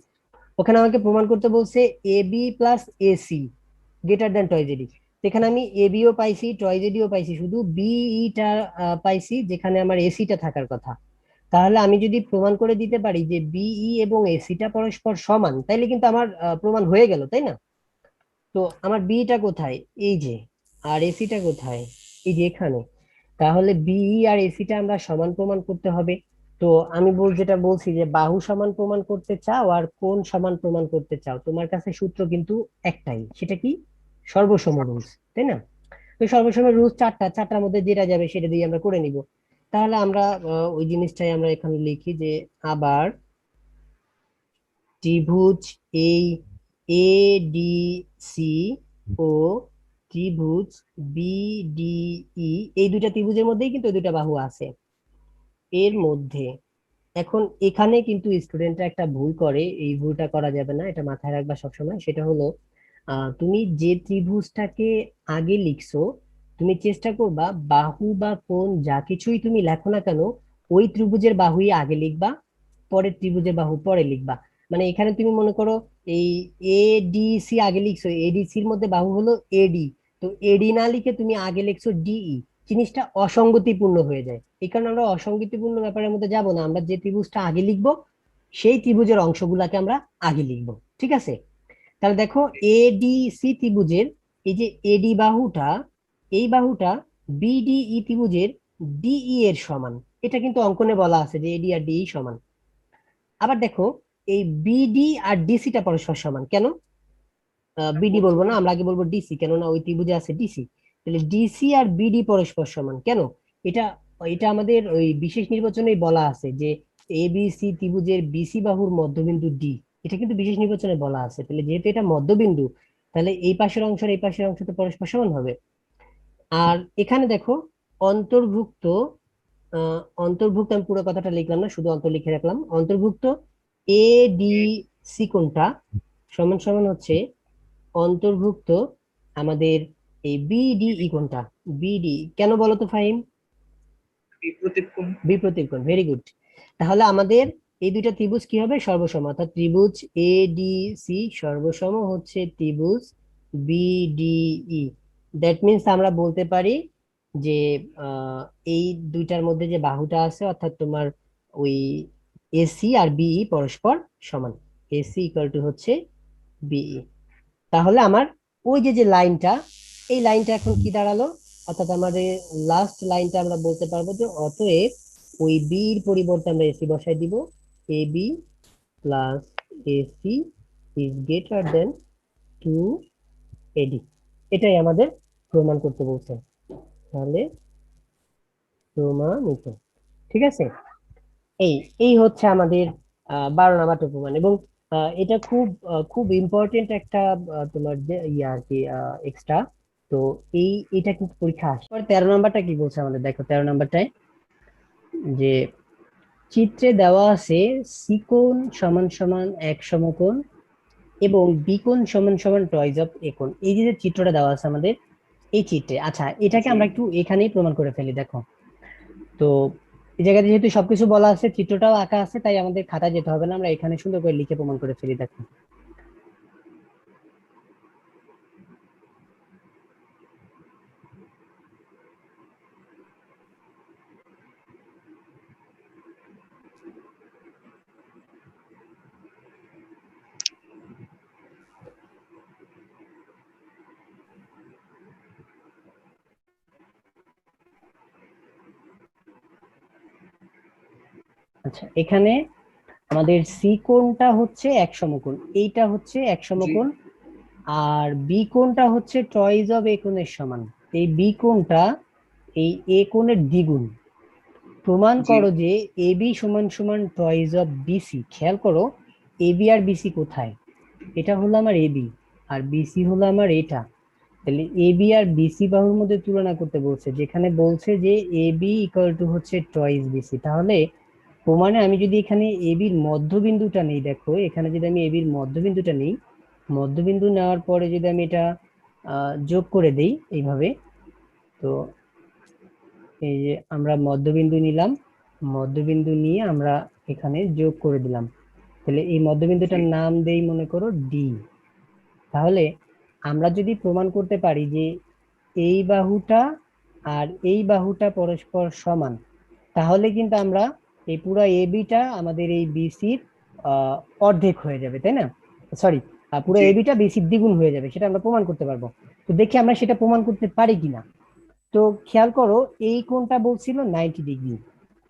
Speaker 1: ওখানে আমাকে প্রমাণ করতে বলছে A B plus AC greater than twice AD. এখানে আমি এ বিও পাইছি, টয়েস এডিও পাইছি, শুধু বিইটা পাইছি যেখানে আমার এসিটা থাকার কথা। তাহলে আমি যদি প্রমাণ করে দিতে পারি যে বিই এবং এসিটা পরস্পর সমান, তাইলে কিন্তু আমার প্রমাণ হয়ে গেল, তাই না? তো আমার বিটা কোথায়? এই যে। আর এসিটা কোথায়? এই যে এখানে। তাহলে বিই আর এসিটা আমরা সমান প্রমাণ করতে হবে। তো আমি যেটা বলছি যে বাহু সমান প্রমাণ করতে চাও আর কোণ সমান প্রমাণ করতে চাও, তোমার কাছে সূত্র কিন্তু একটাই, সেটা কি? সর্বসম রুলস, তাই না? তো সর্বসম রুলস চারটা, চারটার মধ্যে যেটা যাবে সেটা দিয়ে আমরা করে নিব। তাহলে আমরা ওই জিনিসটাই আমরা এখানে লিখি যে আবার ত্রিভুজ এই এ ডি সি ও ত্রিভুজ বিডিই, এই দুইটা ত্রিভুজের মধ্যেই কিন্তু ওই দুইটা বাহু আছে এর মধ্যে। এখন এখানে কিন্তু স্টুডেন্টরা একটা ভুল করে, এই ভুলটা করা যাবে না, এটা মাথায় রাখবা সবসময়। সেটা হলো তুমি যে ত্রিভুজটাকে আগে লিখছো, তুমি চেষ্টা করবা বাহু বা কোণ যা কিছুই তুমি লেখো না কেন, ওই ত্রিভুজের বাহুই আগে লিখবা, পরের ত্রিভুজের বাহু পরে লিখবা। মানে এখানে তুমি মনে করো এই এডিসি আগে লিখছো, এডিসির মধ্যে বাহু হলো এডি, তো এডি না লিখে তুমি আগে লিখছো ডিই, জিনিসটা অসঙ্গতিপূর্ণ হয়ে যায়। এই কারণে আমরা অসঙ্গতিপূর্ণ ব্যাপারের মধ্যে যাব না, আমরা যে ত্রিভুজটা আগে লিখবো সেই ত্রিভুজের অংশগুলাকে আমরা আগে লিখবো। ঠিক আছে? তাহলে দেখো, এডিসি ত্রিভুজের এই যে এডি বাহুটা, এই বাহুটা বিডিই ত্রিভুজের ডিই এর সমান। এটা কিন্তু অঙ্কনে বলা আছে যে এডি আর ডিই সমান। আবার দেখো, এই বিডি আর ডিসিটা পরস্পর সমান কেন? বিডি বলবো না, আমরা আগে বলবো ডিসি, কেননা ওই ত্রিভুজে আছে ডিসি। তাহলে ডিসি আর বিডি পরস্পর সমান কেন? এটা এটা আমাদের ওই বিশেষ নির্বাচনেই বলা আছে যে এবিসি ত্রিভুজের বিসি বাহুর মধ্যবিন্দু ডি। এটা কিন্তু বিশেষ নির্বাচনে বলা আছে। তাহলে যেহেতু এটা মধ্যবিন্দু, তাহলে এই পাশের অংশ আর এই পাশের অংশ তো পরস্পর সমান হবে। আর এখানে দেখো, অন্তর্ভুক্ত অন্তর্ভুক্ত, আমি পুরো কথাটা লিখলাম না, শুধু অন্তর লিখে রাখলাম। অন্তর্ভুক্ত এ ডি সি কোণটা সমান সমান হচ্ছে অন্তর্ভুক্ত আমাদের এই বিডিই কোণটা। বিডি কেন বলো তো ফাহিম?
Speaker 2: বিপরীত কোণ।
Speaker 1: বিপরীত কোণ, ভেরি গুড। তাহলে আমাদের এই দুইটা ত্রিভুজ কি হবে? সর্বসম, অর্থাৎ ত্রিভুজ এ ডি সি সর্বসম হচ্ছে ত্রিভুজ বিডিই। দ্যাট মিন্স আমরা বলতে পারি যে আহ, এই দুইটার মধ্যে যে বাহুটা আছে, অর্থাৎ তোমার ওই এসি আর বিই পরস্পর সমান। এসি ইকুয়াল টু হচ্ছে বিই। তাহলে আমার ওই যে যে লাইনটা, এই লাইনটা এখন কি দাঁড়ালো? অর্থাৎ আমাদের লাস্ট লাইনটা আমরা বলতে পারবো যে অতএব ওই বির পরিবর্তে আমরা এসি বসাই দিব। A B plus AC is greater than 2 AD. এটাই আমাদের প্রমাণ করতে বলছে। তাহলে প্রমাণিত। ঠিক আছে? এই এই হচ্ছে আমাদের 12 নাম্বার প্রমাণ। এবং এটা খুব খুব ইম্পর্টেন্ট একটা তোমার যে ইয়া আর কি এক্সট্রা। তো এটা কিন্তু পরীক্ষা আসে। 13 নাম্বারটা কি বলছে আমাদের, দেখো 13 নাম্বারটায় যে চিত্রে দেওয়া আছে সিকোণ সমান সমান এক সমকোণ এবং বিকোণ সমান সমান টয়েস অফ এ কোণ। এই যে চিত্রটা দেওয়া আছে আমাদের এই চিত্রে, আচ্ছা এটাকে
Speaker 2: জি।
Speaker 1: আমরা একটু এখানেই প্রমাণ করে ফেলি। দেখো তো এই জায়গাতে যেহেতু সবকিছু বলা আছে, চিত্রটাও আঁকা আছে, তাই আমাদের খাতায় যেতে হবে না, আমরা এখানে সুন্দর করে লিখে প্রমাণ করে ফেলি। দেখো আচ্ছা, এখানে আমাদের সি কোণটা হচ্ছে এক সমকোণ, এইটা হচ্ছে এক
Speaker 2: জি।
Speaker 1: সমকোণ, আর বি কোণটা হচ্ছে টয়েস অফ এ কোণের সমান। এই বি কোণটা এই এ কোণের দ্বিগুণ। প্রমাণ
Speaker 2: জি।
Speaker 1: করো যে এবি সমান সমান টয়েস অফ বিসি। খেয়াল করো এবি আর বিসি কোথায়, এটা হলো আমার এবি আর বিসি হলো আমার এটা। তাহলে এবি আর বিসি বাহুর মধ্যে তুলনা করতে বলছে, যেখানে বলছে যে এবি ইকুয়াল টু হচ্ছে টয়েস বিসি। তাহলে প্রমাণে আমি যদি এখানে এবির মধ্যবিন্দুটা নেই, দেখো এখানে যদি আমি এবির মধ্যবিন্দুটা নেই, মধ্যবিন্দু নেওয়ার পরে যদি আমি এটা যোগ করে দেই এইভাবে, তো এই যে আমরা মধ্যবিন্দু নিলাম, মধ্যবিন্দু নিয়ে আমরা এখানে যোগ করে দিলাম। তাহলে এই
Speaker 2: জি।
Speaker 1: মধ্যবিন্দুটার নাম দেই মনে করো ডি। তাহলে আমরা যদি প্রমাণ করতে পারি যে এই বাহুটা আর এই বাহুটা পরস্পর সমান, তাহলে কিন্তু আমরা এই পুরো এবিটা আমাদের এই বিসির অর্ধেক হয়ে যাবে, তাই না? সরি, পুরো
Speaker 2: জি।
Speaker 1: এবিটা বিসির দ্বিগুণ হয়ে যাবে, সেটা আমরা প্রমাণ করতে পারবো। তো দেখি আমরা সেটা প্রমাণ করতে পারি কিনা। তো খেয়াল করো এই কোণটা বলছিল 90 ডিগ্রি,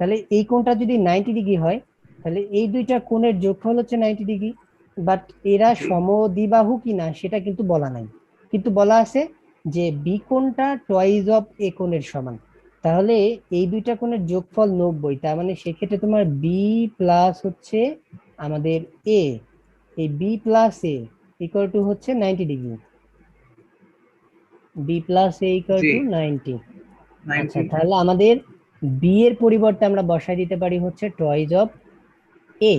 Speaker 1: তাহলে এই কোণটা যদি 90 ডিগ্রি হয়, তাহলে এই দুইটা কোণের যোগফল হচ্ছে 90 ডিগ্রি। বাট এরা
Speaker 2: জি।
Speaker 1: সমদ্বিবাহু কিনা সেটা কিন্তু বলা নাই, কিন্তু বলা আছে যে বি কোণটা টয়েস অফ এ কোণের সমান। তাহলে এই দুইটা কোণের যোগফল 90, তার মানে সেক্ষেত্রে তোমার বি প্লাস হচ্ছে আমাদের এ, এই B plus A equal to হচ্ছে 90 degree. B plus A equal
Speaker 2: জি।
Speaker 1: টু 90। আচ্ছা,
Speaker 2: 90।
Speaker 1: তাহলে আমাদের বি এর পরিবর্তে আমরা বসাই দিতে পারি হচ্ছে টয়েস অফ এ।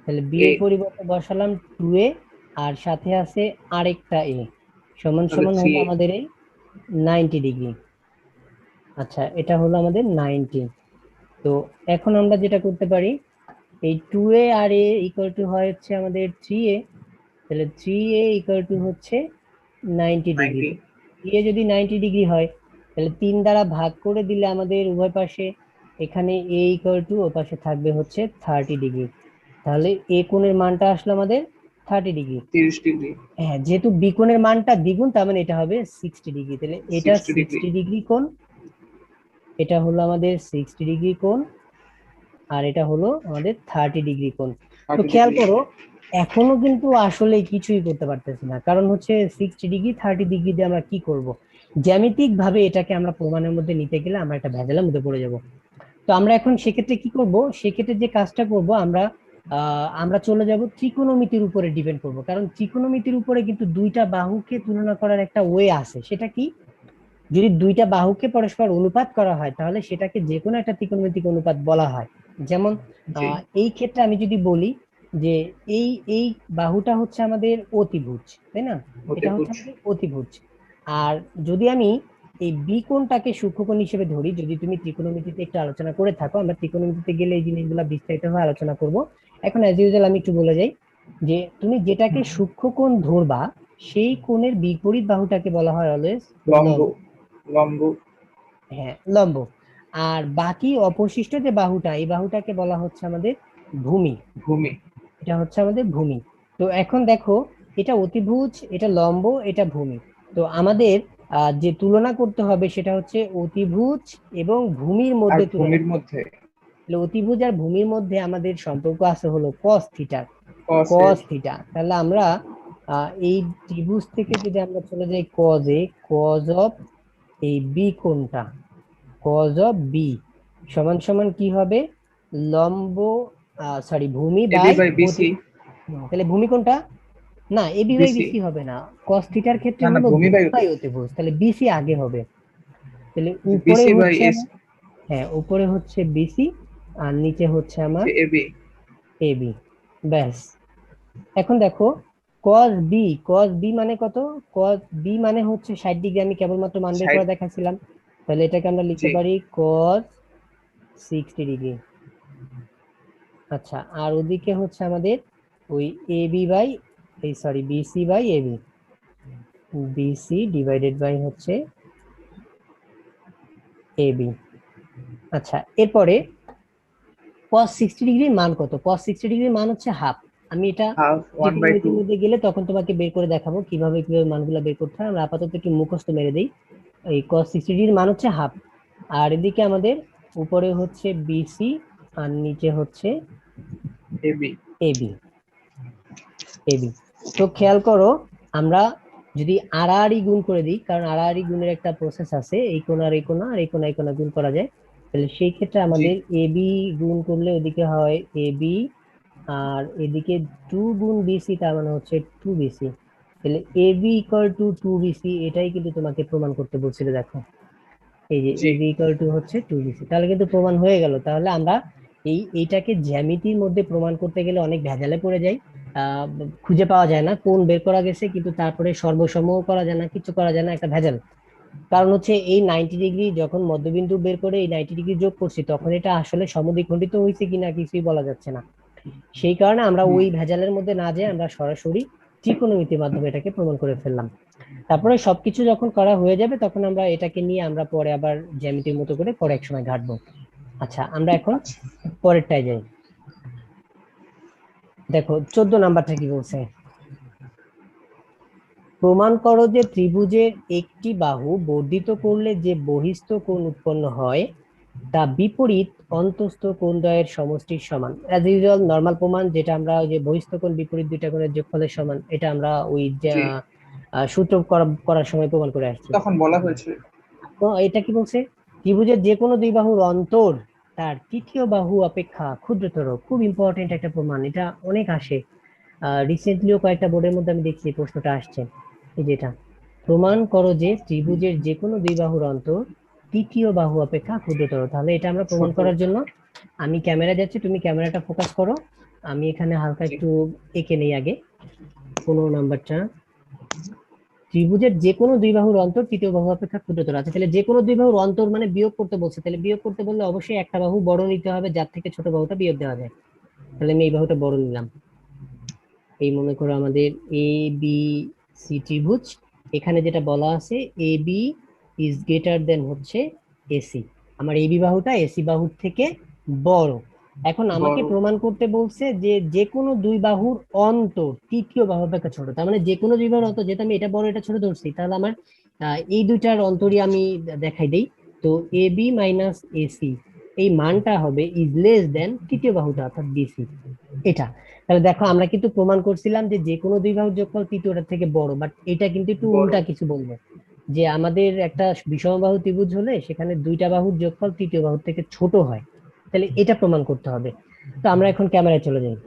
Speaker 1: তাহলে বি
Speaker 2: এ।
Speaker 1: এর পরিবর্তে বসালাম 2a, আর সাথে আছে আরেকটা এ, সমান
Speaker 2: তাহলে
Speaker 1: সমান
Speaker 2: থ্রি
Speaker 1: হলো
Speaker 2: এ।
Speaker 1: আমাদের এই 90 ডিগ্রি। আচ্ছা, এটা হলো আমাদের 90। তো এখন আমরা যেটা করতে পারি, এই 2a আর এ ইকুয়াল টু হয় হচ্ছে আমাদের 3a। তাহলে 3a ইকুয়াল টু হচ্ছে 90 ডিগ্রি।
Speaker 2: 90।
Speaker 1: এ যদি 90 ডিগ্রি হয়, তাহলে 3 দ্বারা ভাগ করে দিলে আমাদের উভয় পাশে এখানে এ ইকুয়াল টু ও পাশে থাকবে হচ্ছে 30 ডিগ্রি। তাহলে এ কোণের মানটা আসলো আমাদের 30 ডিগ্রি।
Speaker 2: 30 ডিগ্রি।
Speaker 1: হ্যাঁ, যেহেতু বি কোণের মানটা দ্বিগুণ, তার মানে এটা হবে 60 ডিগ্রি। তাহলে এটা
Speaker 2: 60 ডিগ্রি।
Speaker 1: 60 ডিগ্রি কোণ, এটা হলো আমাদের 60 ডিগ্রি কোণ, আর এটা হলো আমাদের 30 ডিগ্রি কোণ। তো
Speaker 2: 30
Speaker 1: খেয়াল
Speaker 2: ডিগ্রি।
Speaker 1: করো এখনো কিন্তু আসলে কিছুই করতে পারতেছি না, কারণ হচ্ছে 60 ডিগ্রি 30 ডিগ্রি দিয়ে আমরা কি করব? জ্যামিতিক ভাবে এটাকে আমরা প্রমাণের মধ্যে নিতে গেলে আমরা একটা ভেজালের মধ্যে পড়ে যাব। তো আমরা এখন সেক্ষেত্রে কি করব, সেক্ষেত্রে যে কাজটা করব আমরা, আমরা চলে যাব ত্রিকোণমিতির উপরে ডিপেন্ড করব, কারণ ত্রিকোণমিতির উপরে কিন্তু দুইটা বাহুকে তুলনা করার একটা ওয়ে আছে। সেটা কি, যদি দুইটা বাহুকে পরস্পর অনুপাত করা হয় তাহলে সেটাকে যে কোনো একটা ত্রিকোণমিতিক অনুপাত বলা হয়। যেমন
Speaker 2: জি।
Speaker 1: এই ক্ষেত্রে আমি যদি বলি যে এই এই বাহুটা হচ্ছে আমাদের অতিভুজ, তাই না? এটা হচ্ছে
Speaker 2: অতিভুজ।
Speaker 1: আমাদের অতিভুজ। আর যদি আমি এই বি কোণটাকে সূক্ষ্মকোণ হিসেবে ধরি, যদি তুমি ত্রিকোণমিতিতে একটু আলোচনা করে থাকো, আমরা ত্রিকোণমিতিতে গেলে এই জিনিসগুলো বিস্তারিতভাবে আলোচনা করব। এখন অ্যাজ ইউজুয়াল আমি একটু বলে যাই যে তুমি যেটাকে সূক্ষ্মকোণ ধরবা সেই কোণের বিপরীত বাহুটাকে বলা হয় অলওয়েজ
Speaker 2: লম্ব।
Speaker 1: লম্ব।
Speaker 2: লম্ব।
Speaker 1: হ্যাঁ, লম্ব। আর বাকি অবশিষ্ট যে বাহুটা, এই বাহুটাকে বলা হচ্ছে আমাদের ভূমি।
Speaker 2: ভূমি।
Speaker 1: এটা হচ্ছে আমাদের ভূমি। তো এখন দেখো, এটা অতিভুজ, এটা লম্ব, এটা ভূমি। তো আমাদের যে তুলনা করতে হবে সেটা হচ্ছে অতিভুজ এবং ভূমির
Speaker 2: আর
Speaker 1: মধ্যে তুলনা
Speaker 2: ভূমির
Speaker 1: করতে
Speaker 2: মধ্যে
Speaker 1: হবে। তাহলে অতিভুজ আর ভূমির মধ্যে আমাদের সম্পর্ক আছে হলো কস থিটা।
Speaker 2: কসের।
Speaker 1: কস থিটা, তাহলে আমরা এই ত্রিভুজ থেকে যদি আমরা চলে যাই কজে, কজ অফ এই বি কোণটা, কজ অফ বি সমান সমান কি হবে, লম্ব, সরি ভূমি
Speaker 2: এবি
Speaker 1: বাই
Speaker 2: বাই
Speaker 1: অতি।
Speaker 2: বিসি।
Speaker 1: তাহলে ভূমি কোনটা? না, এবি বাই
Speaker 2: বিসি।
Speaker 1: বিসি হবে না, cos থিটার ক্ষেত্রে
Speaker 2: না না,
Speaker 1: হলো
Speaker 2: ভূমি
Speaker 1: ভূমি
Speaker 2: বাই
Speaker 1: বাই অতিভুজ, তাহলে বিসি আগে হবে। তাহলে উপরে
Speaker 2: বিসি বাই
Speaker 1: হচ্ছে
Speaker 2: এস
Speaker 1: হ্যাঁ, উপরে হচ্ছে বিসি আর নিচে হচ্ছে আমার
Speaker 2: এবি।
Speaker 1: এবি। ব্যাস। এখন দেখো cos বি, cos বি মানে কত? cos বি মানে হচ্ছে 60 ডিগ্রি, আমি কেবলমাত্র মান বের
Speaker 2: 60।
Speaker 1: করে দেখাচ্ছিলাম। তাহলে এটাকে আমরা
Speaker 2: জি
Speaker 1: লিখতে পারি cos 60 ডিগ্রি। আচ্ছা, আর ওদিকে হচ্ছে আমাদের ওই এবি বাই, এই sorry BC by AB, BC divided by হচ্ছে এবি। আচ্ছা, এরপরে cos 60 ডিগ্রির মান কত? cos 60 ডিগ্রির মান হচ্ছে হাফ। আমি এটা
Speaker 2: হাফ ওয়ান বাই টু।
Speaker 1: ত্রিকোণমিতির মধ্যে গেলে তখন তোমাকে বের করে দেখাবো কিভাবে কিভাবে মানগুলো বের করতে হয়। আমরা আপাতত একটু মুখস্থ মেরে দিই। এই cos 60 ডিগ্রির মান হচ্ছে হাফ। আর এদিকে আমাদের উপরে হচ্ছে বিসি আর নিচে হচ্ছে
Speaker 2: এবি।
Speaker 1: এবি। এবি। তো খেয়াল করো, আমরা যদি আড়াআড়ি গুণ করে দিই, কারণ আড়াআড়ি গুণের একটা প্রসেস আছে, এই কোণ আর এই কোণ আর এই কোণ এই কোণ গুণ করা যায়, তাহলে সেই ক্ষেত্রে
Speaker 2: জি
Speaker 1: আমাদের এবি গুণ করলে ওদিকে হয় এবি, আর এদিকে 2 গুণ বিসি, তার মানে হচ্ছে 2 বিসি। তাহলে এবি ইকুয়াল টু 2 বিসি, এটাই কিন্তু তোমাকে প্রমাণ করতে বলছিল, দেখো এই যে
Speaker 2: জি।
Speaker 1: এবি ইকুয়াল টু হচ্ছে 2 বিসি, তাহলে কিন্তু প্রমাণ হয়ে গেল। তাহলে আমরা এইটাকে জ্যামিতির মধ্যে প্রমাণ করতে গেলে অনেক ভেজালে পড়ে যাই। খুঁজে পাওয়া যায় না কোন বের করা গেছে, কিন্তু তারপরে সর্বসম করা যায় না, কিছু করা যায় না, একটা ভেজাল। কারণ হচ্ছে এই 90 ডিগ্রি যখন মধ্যবিন্দু বের করে এই 90 ডিগ্রি যোগ করছি, তখন এটা আসলে সমদ্বিখণ্ডিত হয়েছে কিনা কিছুই বলা যাচ্ছে না। সেই কারণে আমরা
Speaker 2: হুম।
Speaker 1: ওই ভেজালের মধ্যে না যেয়ে আমরা সরাসরি ত্রিকোণমিতির মাধ্যমে এটাকে প্রমাণ করে ফেললাম। তারপরে সবকিছু যখন করা হয়ে যাবে তখন আমরা এটাকে নিয়ে আমরা পরে আবার জ্যামিতির মতো করে পরে এক সময় ঘাটবো। আচ্ছা, আমরা এখন
Speaker 2: আচ্ছা,
Speaker 1: পরেরটায় যাই। দেখো 14 নাম্বারটা কি বলছে? প্রমাণ করো যে ত্রিভুজের একটি বাহু বর্ধিত করলে যে বহিস্থ কোণ উৎপন্ন হয় তা বিপরীত অন্তস্থ কোণদ্বয়ের সমষ্টির সমান। অ্যাজ ইউজুয়াল নর্মাল প্রমাণ, যেটা আমরা ওই যে বহিস্থ কোণ বিপরীত দুইটা কোণের যোগফলের সমান, এটা আমরা ওই
Speaker 2: জি
Speaker 1: সূত্র করার সময় প্রমাণ করে আসছি।
Speaker 2: তখন বলা হয়েছিল।
Speaker 1: তো এটা কি বলছে? ত্রিভুজের যে কোনো দুই বাহুর অন্তর তার তৃতীয় বাহু অপেক্ষা ক্ষুদ্রতর। খুব ইম্পর্টেন্ট একটা প্রমাণ, এটা অনেক আসে। রিসেন্টলিও কয়েকটা বোর্ডের মধ্যে আমি দেখছি এই প্রশ্নটা আসছে। এই যেটা, প্রমাণ করো যে ত্রিভুজের যে কোনো দুই বাহুর অন্তর তৃতীয় বাহু অপেক্ষা ক্ষুদ্রতর। তাহলে এটা আমরা প্রমাণ
Speaker 2: ছোট।
Speaker 1: করার জন্য আমি ক্যামেরা যাচ্ছি, তুমি ক্যামেরাটা ফোকাস করো। আমি এখানে হালকা
Speaker 2: জি
Speaker 1: একটু এঁকে নেই আগে 15 নাম্বারটা। ত্রিভুজের যে কোনো দুই বাহুর অন্তর তৃতীয় বাহু অপেক্ষা ক্ষুদ্রতর আছে। তাহলে যে কোনো দুই বাহুর অন্তর মানে বিয়োগ করতে বলছে, তাহলে বিয়োগ করতে বললে অবশ্যই একটা বাহু বড় নিতে হবে যার থেকে ছোট বাহুটা বিয়োগ দেওয়া যায়। তাহলে আমি এই বাহুটা বড় নিলাম। এই মনে করো আমাদের এ বি সি ত্রিভুজ, এখানে যেটা বলা আছে A B is greater than হচ্ছে এসি, আমার এই বি বাহুটা এসি বাহুর থেকে বড়। এখন আমাকে
Speaker 2: বড়।
Speaker 1: প্রমাণ করতে বলছে যে যে কোনো দুই বাহুর অন্তর তৃতীয় বাহু অপেক্ষা ছোট, তার মানে যে কোনো দুই বাহুর অন্তর, যেটা আমি এটা বড় এটা ছোট ধরছি, তাহলে আমার এই দুইটার অন্তরই আমি দেখাই দেই। তো এ বি মাইনাস এসি, এই মানটা হবে ইজ লেস দেন তৃতীয় বাহুটা অর্থাৎ বিসি, এটা। তাহলে দেখো আমরা কিন্তু প্রমাণ করছিলাম যে যে কোনো দুই বাহুর যোগফল তৃতীয়টার থেকে বড়, বাট এটা কিন্তু একটু
Speaker 2: বড়।
Speaker 1: উল্টা কিছু বলবো, যে আমাদের একটা বিষমবাহু ত্রিভুজ হলে সেখানে দুইটা বাহুর যোগফল তৃতীয় বাহুর থেকে ছোট হয়, তাহলে এটা প্রমাণ করতে হবে। তো আমরা এখন ক্যামেরায় চলে যাই।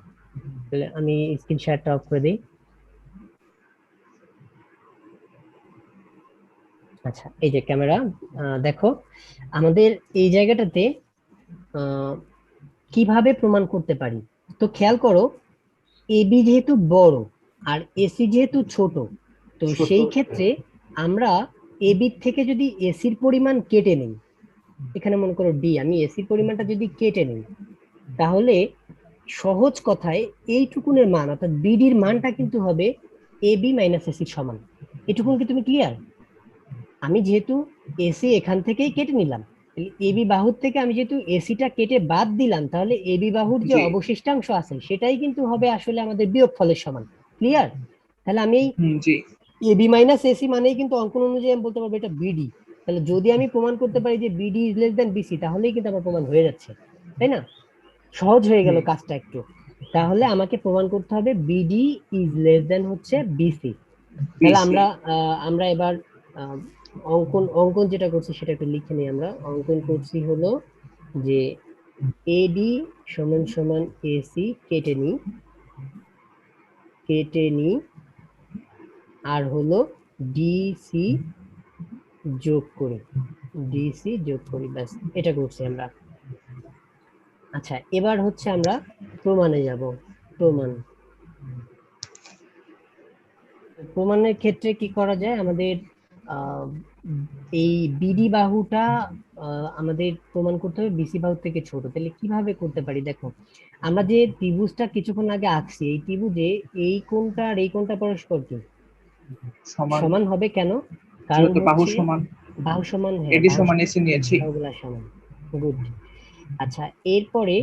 Speaker 1: তাহলে আমি স্ক্রিন শেয়ারটা অফ করে দিই। আচ্ছা, এই যে ক্যামেরা, দেখো আমাদের এই জায়গাটাতে আহ, কিভাবে প্রমাণ করতে পারি। তো খেয়াল করো, এবি যেহেতু বড় আর এসি যেহেতু ছোট, তো
Speaker 2: ছোট।
Speaker 1: সেই ক্ষেত্রে আমরা এবির থেকে যদি এসির পরিমাণ কেটে নিই, এখানে মনে করো ডি, আমি এসির পরিমাণটা যদি কেটে নিই, তাহলে সহজ কথায় এইটুকুনের মান অর্থাৎ বিডির মানটা কিন্তু হবে এবি মাইনাস এসির সমান। এটুকুন কি তুমি ক্লিয়ার? আমি যেহেতু এসি এখান থেকেই কেটে নিলাম, এবি বাহুর থেকে আমি যেহেতু এসিটা কেটে বাদ দিলাম, তাহলে এবি বাহুর যে
Speaker 2: জি।
Speaker 1: অবশিষ্টাংশ আছে সেটাই কিন্তু হবে আসলে আমাদের বিয়োগফলের সমান। ক্লিয়ার? তাহলে আমি
Speaker 2: জি
Speaker 1: এবি মাইনাস এসি মানেই কিন্তু অঙ্কন অনুযায়ী আমি বলতে পারবো এটা বিডি। তাহলে যদি আমি প্রমাণ করতে পারি যে BD is less than BC, তাহলেই কিন্তু আমার প্রমাণ হয়ে যাচ্ছে, তাই না? সহজ হয়ে গেল
Speaker 2: হুম।
Speaker 1: কাজটা একটু। তাহলে আমাকে প্রমাণ করতে হবে বিডি ইজ লেস দেন হচ্ছে বিসি। তাহলে
Speaker 2: বিসি।
Speaker 1: আমরা এবার আহ, অঙ্কন অঙ্কন যেটা করছি সেটা একটু লিখে নিই। আমরা অঙ্কন করছি হলো যে এডি সমান সমান এসি কেটে নি, কেটে নি আর হলো ডিসি যোগ করি, ডিসি যোগ করি, ব্যাস এটা করছি আমরা। আচ্ছা, এবার হচ্ছে আমরা প্রমাণে যাব। প্রমাণ, প্রমাণের ক্ষেত্রে কি করা যায় আমাদের, আহ, এই বিডি বাহুটা আমাদের প্রমাণ করতে হবে বিসি বাহু থেকে ছোট। তাহলে কিভাবে করতে পারি দেখো, আমরা যে ত্রিভুজটা কিছুক্ষণ আগে আঁকছি, এই ত্রিভুজে এই কোণটা আর এই কোণটা পরস্পর কি
Speaker 2: সমান,
Speaker 1: সমান হবে কেন? কারণ
Speaker 2: যেহেতু বাহু
Speaker 1: হচ্ছে
Speaker 2: সমান,
Speaker 1: বাহু সমান, হ্যাঁ
Speaker 2: এডি
Speaker 1: বাহু
Speaker 2: সমান
Speaker 1: সমান,
Speaker 2: এসি নিয়েছি।
Speaker 1: বাহুগুলা সমান। গুড। আচ্ছা, এরপরে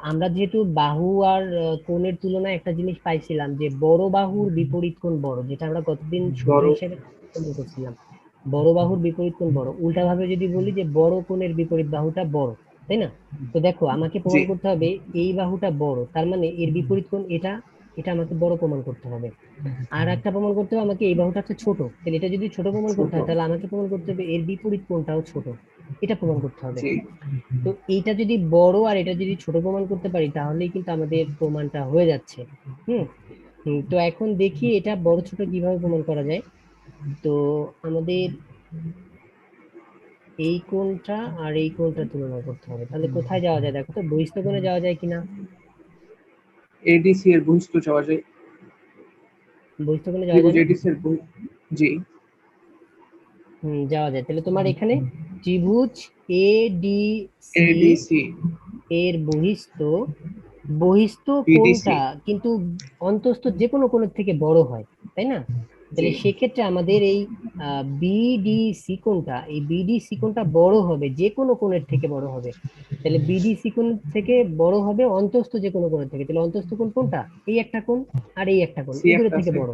Speaker 1: আমরা যেহেতু বাহু আর কোণের তুলনায় একটা জিনিস পাইছিলাম যে বড় বাহুর বিপরীত কোণ বড়, যেটা আমরা গতদিন সূত্র
Speaker 2: বড়,
Speaker 1: হিসেবে প্রমাণ করছিলাম। বড় বাহুর বিপরীত কোণ বড়, উল্টা ভাবে যদি বলি যে বড় কোণের বিপরীত বাহুটা বড়, তাই না? তো দেখো আমাকে
Speaker 2: জি
Speaker 1: প্রমাণ করতে হবে এই বাহুটা বড়, তার মানে এর বিপরীত কোণ এটা, এটা আমাকে বড় প্রমাণ করতে হবে। আর একটা প্রমাণ করতে হবে আমাকে এই বাহুটা হচ্ছে ছোট, তাহলে এটা যদি ছোট প্রমাণ করতে
Speaker 2: ছোট,
Speaker 1: হয় তাহলে আমাকে প্রমাণ করতে হবে এর বিপরীত কোণটাও ছোট, এটা প্রমাণ করতে হবে।
Speaker 2: জি
Speaker 1: তো এইটা যদি বড় আর এটা যদি ছোট প্রমাণ করতে পারি তাহলেই কিন্তু আমাদের প্রমাণটা হয়ে যাচ্ছে। হুম। তো এখন দেখি এটা বড় ছোট কিভাবে প্রমাণ করা যায়। তো আমাদের এই কোণটা আর এই কোণটা তুলনা করতে হবে, তাহলে কোথায় যাওয়া যায় দেখো তো, বহিস্থ কোণে যাওয়া যায় কিনা।
Speaker 2: এডিসি এর বহিস্থ যাওয়া যায়,
Speaker 1: বহিস্থ কোণে যাওয়া
Speaker 2: ত্রিভুজ
Speaker 1: যায় না?
Speaker 2: এডিসি এর জি
Speaker 1: যাওয়া যায়। তাহলে তোমার এখানে ত্রিভুজ এ ডি সি
Speaker 2: এডিসি
Speaker 1: এর বহিস্থ, বহিস্থ
Speaker 2: বিডিসি,
Speaker 1: কোণটা কিন্তু অন্তস্থ যে কোনো কোণের থেকে বড় হয়, তাই না?
Speaker 2: জি
Speaker 1: তাহলে সেক্ষেত্রে আমাদের এই বিডিসি কোণটা, এই বিডিসি কোণটা বড় হবে, যে কোনো কোণের থেকে বড় হবে। তাহলে বিডিসি কোণ থেকে বড় হবে অন্তস্থ যে কোনো কোণের থেকে, তাহলে অন্তস্থ কোণ কোনটা? এই একটা কোণ আর এই একটা কোণ,
Speaker 2: সি
Speaker 1: এই দুটো
Speaker 2: একটা
Speaker 1: থেকে
Speaker 2: আছে,
Speaker 1: বড়।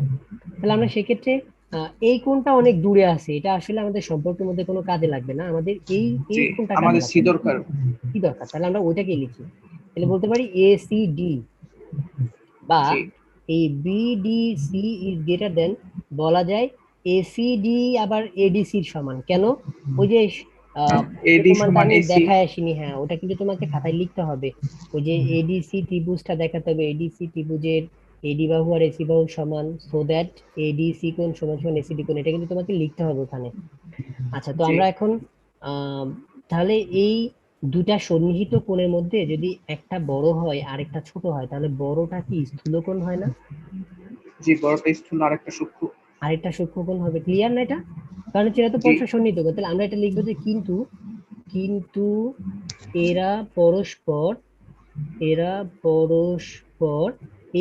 Speaker 1: তাহলে আমরা সেক্ষেত্রে এই কোণটা অনেক দূরে আছে, এটা আসলে আমাদের সম্পর্কের মধ্যে কোনো কাজে লাগবে না, আমাদের এই
Speaker 2: জি
Speaker 1: এই কোণটা কাজে
Speaker 2: আমাদের সি
Speaker 1: লাগবে।
Speaker 2: দরকার,
Speaker 1: কি দরকার? তাহলে আমরা ওইটাকে লিখি। তাহলে বলতে পারি এসিডি বা
Speaker 2: জি
Speaker 1: এই বিডিসি ইজ গ্রেটার দেন, বলা যায় এসিডি আবার এডিসির সমান। কেন? ওই যে যে
Speaker 2: এডি
Speaker 1: প্রমাণটা
Speaker 2: সমান
Speaker 1: আমি
Speaker 2: এসি,
Speaker 1: দেখায় আসিনি, হ্যাঁ ওটা কিন্তু তোমাকে খাতায় লিখতে হবে। ওই যে এডিসি ত্রিভুজটা দেখাতে হবে, এডিসি ত্রিভুজের এডি বাহু আর এসি বাহু সমান, সো দ্যাট এডিসি কোণ সমান সমান এসিডি কোণ, এটা কিন্তু তোমাকে লিখতে হবে ওখানে। আচ্ছা, তো
Speaker 2: জি
Speaker 1: আমরা এখন আহ তাহলে এই দুটা সন্নিহিত কোণের মধ্যে যদি একটা বড় হয় আর একটা ছোট হয় তাহলে বড়টা কি স্থূলকোণ হয় না?
Speaker 2: জি বড়টা স্থূল আর একটা সূক্ষ্ম,
Speaker 1: আরেকটা সূক্ষ্মকোণ হবে, ক্লিয়ার না এটা? কারণ হচ্ছে এরা তো
Speaker 2: জি
Speaker 1: পরস্পর সন্নিহিত কোণ, তাহলে আমরা এটা লিখবো যে কিন্তু, কিন্তু এরা পরস্পর, এরা পরস্পর,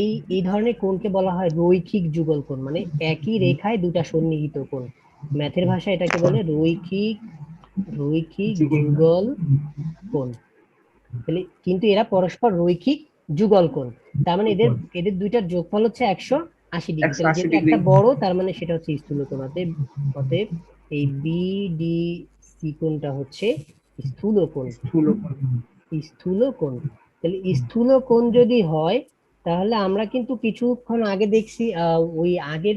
Speaker 1: এই এই ধরনের কোণকে বলা হয় রৈখিক যুগল কোণ, মানে একই রেখায় দুটা সন্নিহিত কোণ। ম্যাথের ভাষায় এটাকে বলে রৈখিক, রৈখিক
Speaker 2: যুগল,
Speaker 1: যুগল কোণ। তাহলে কিন্তু এরা পরস্পর রৈখিক যুগল কোণ, তার মানে এদের এদের দুইটার যোগফল হচ্ছে 180 ডিগ্রি।
Speaker 2: একশো
Speaker 1: তাহলে
Speaker 2: আশি
Speaker 1: যেহেতু
Speaker 2: ডিগ্রি
Speaker 1: একটা বড় তার মানে সেটা হচ্ছে স্থূল কোণ, অতএব অতএব এই বিডিসি কোণটা হচ্ছে স্থূল কোণ,
Speaker 2: স্থূল,
Speaker 1: স্থূল কোণ। তাহলে স্থূল কোণ যদি হয় তাহলে আমরা কিন্তু কিছুক্ষণ আগে দেখছি ওই আগের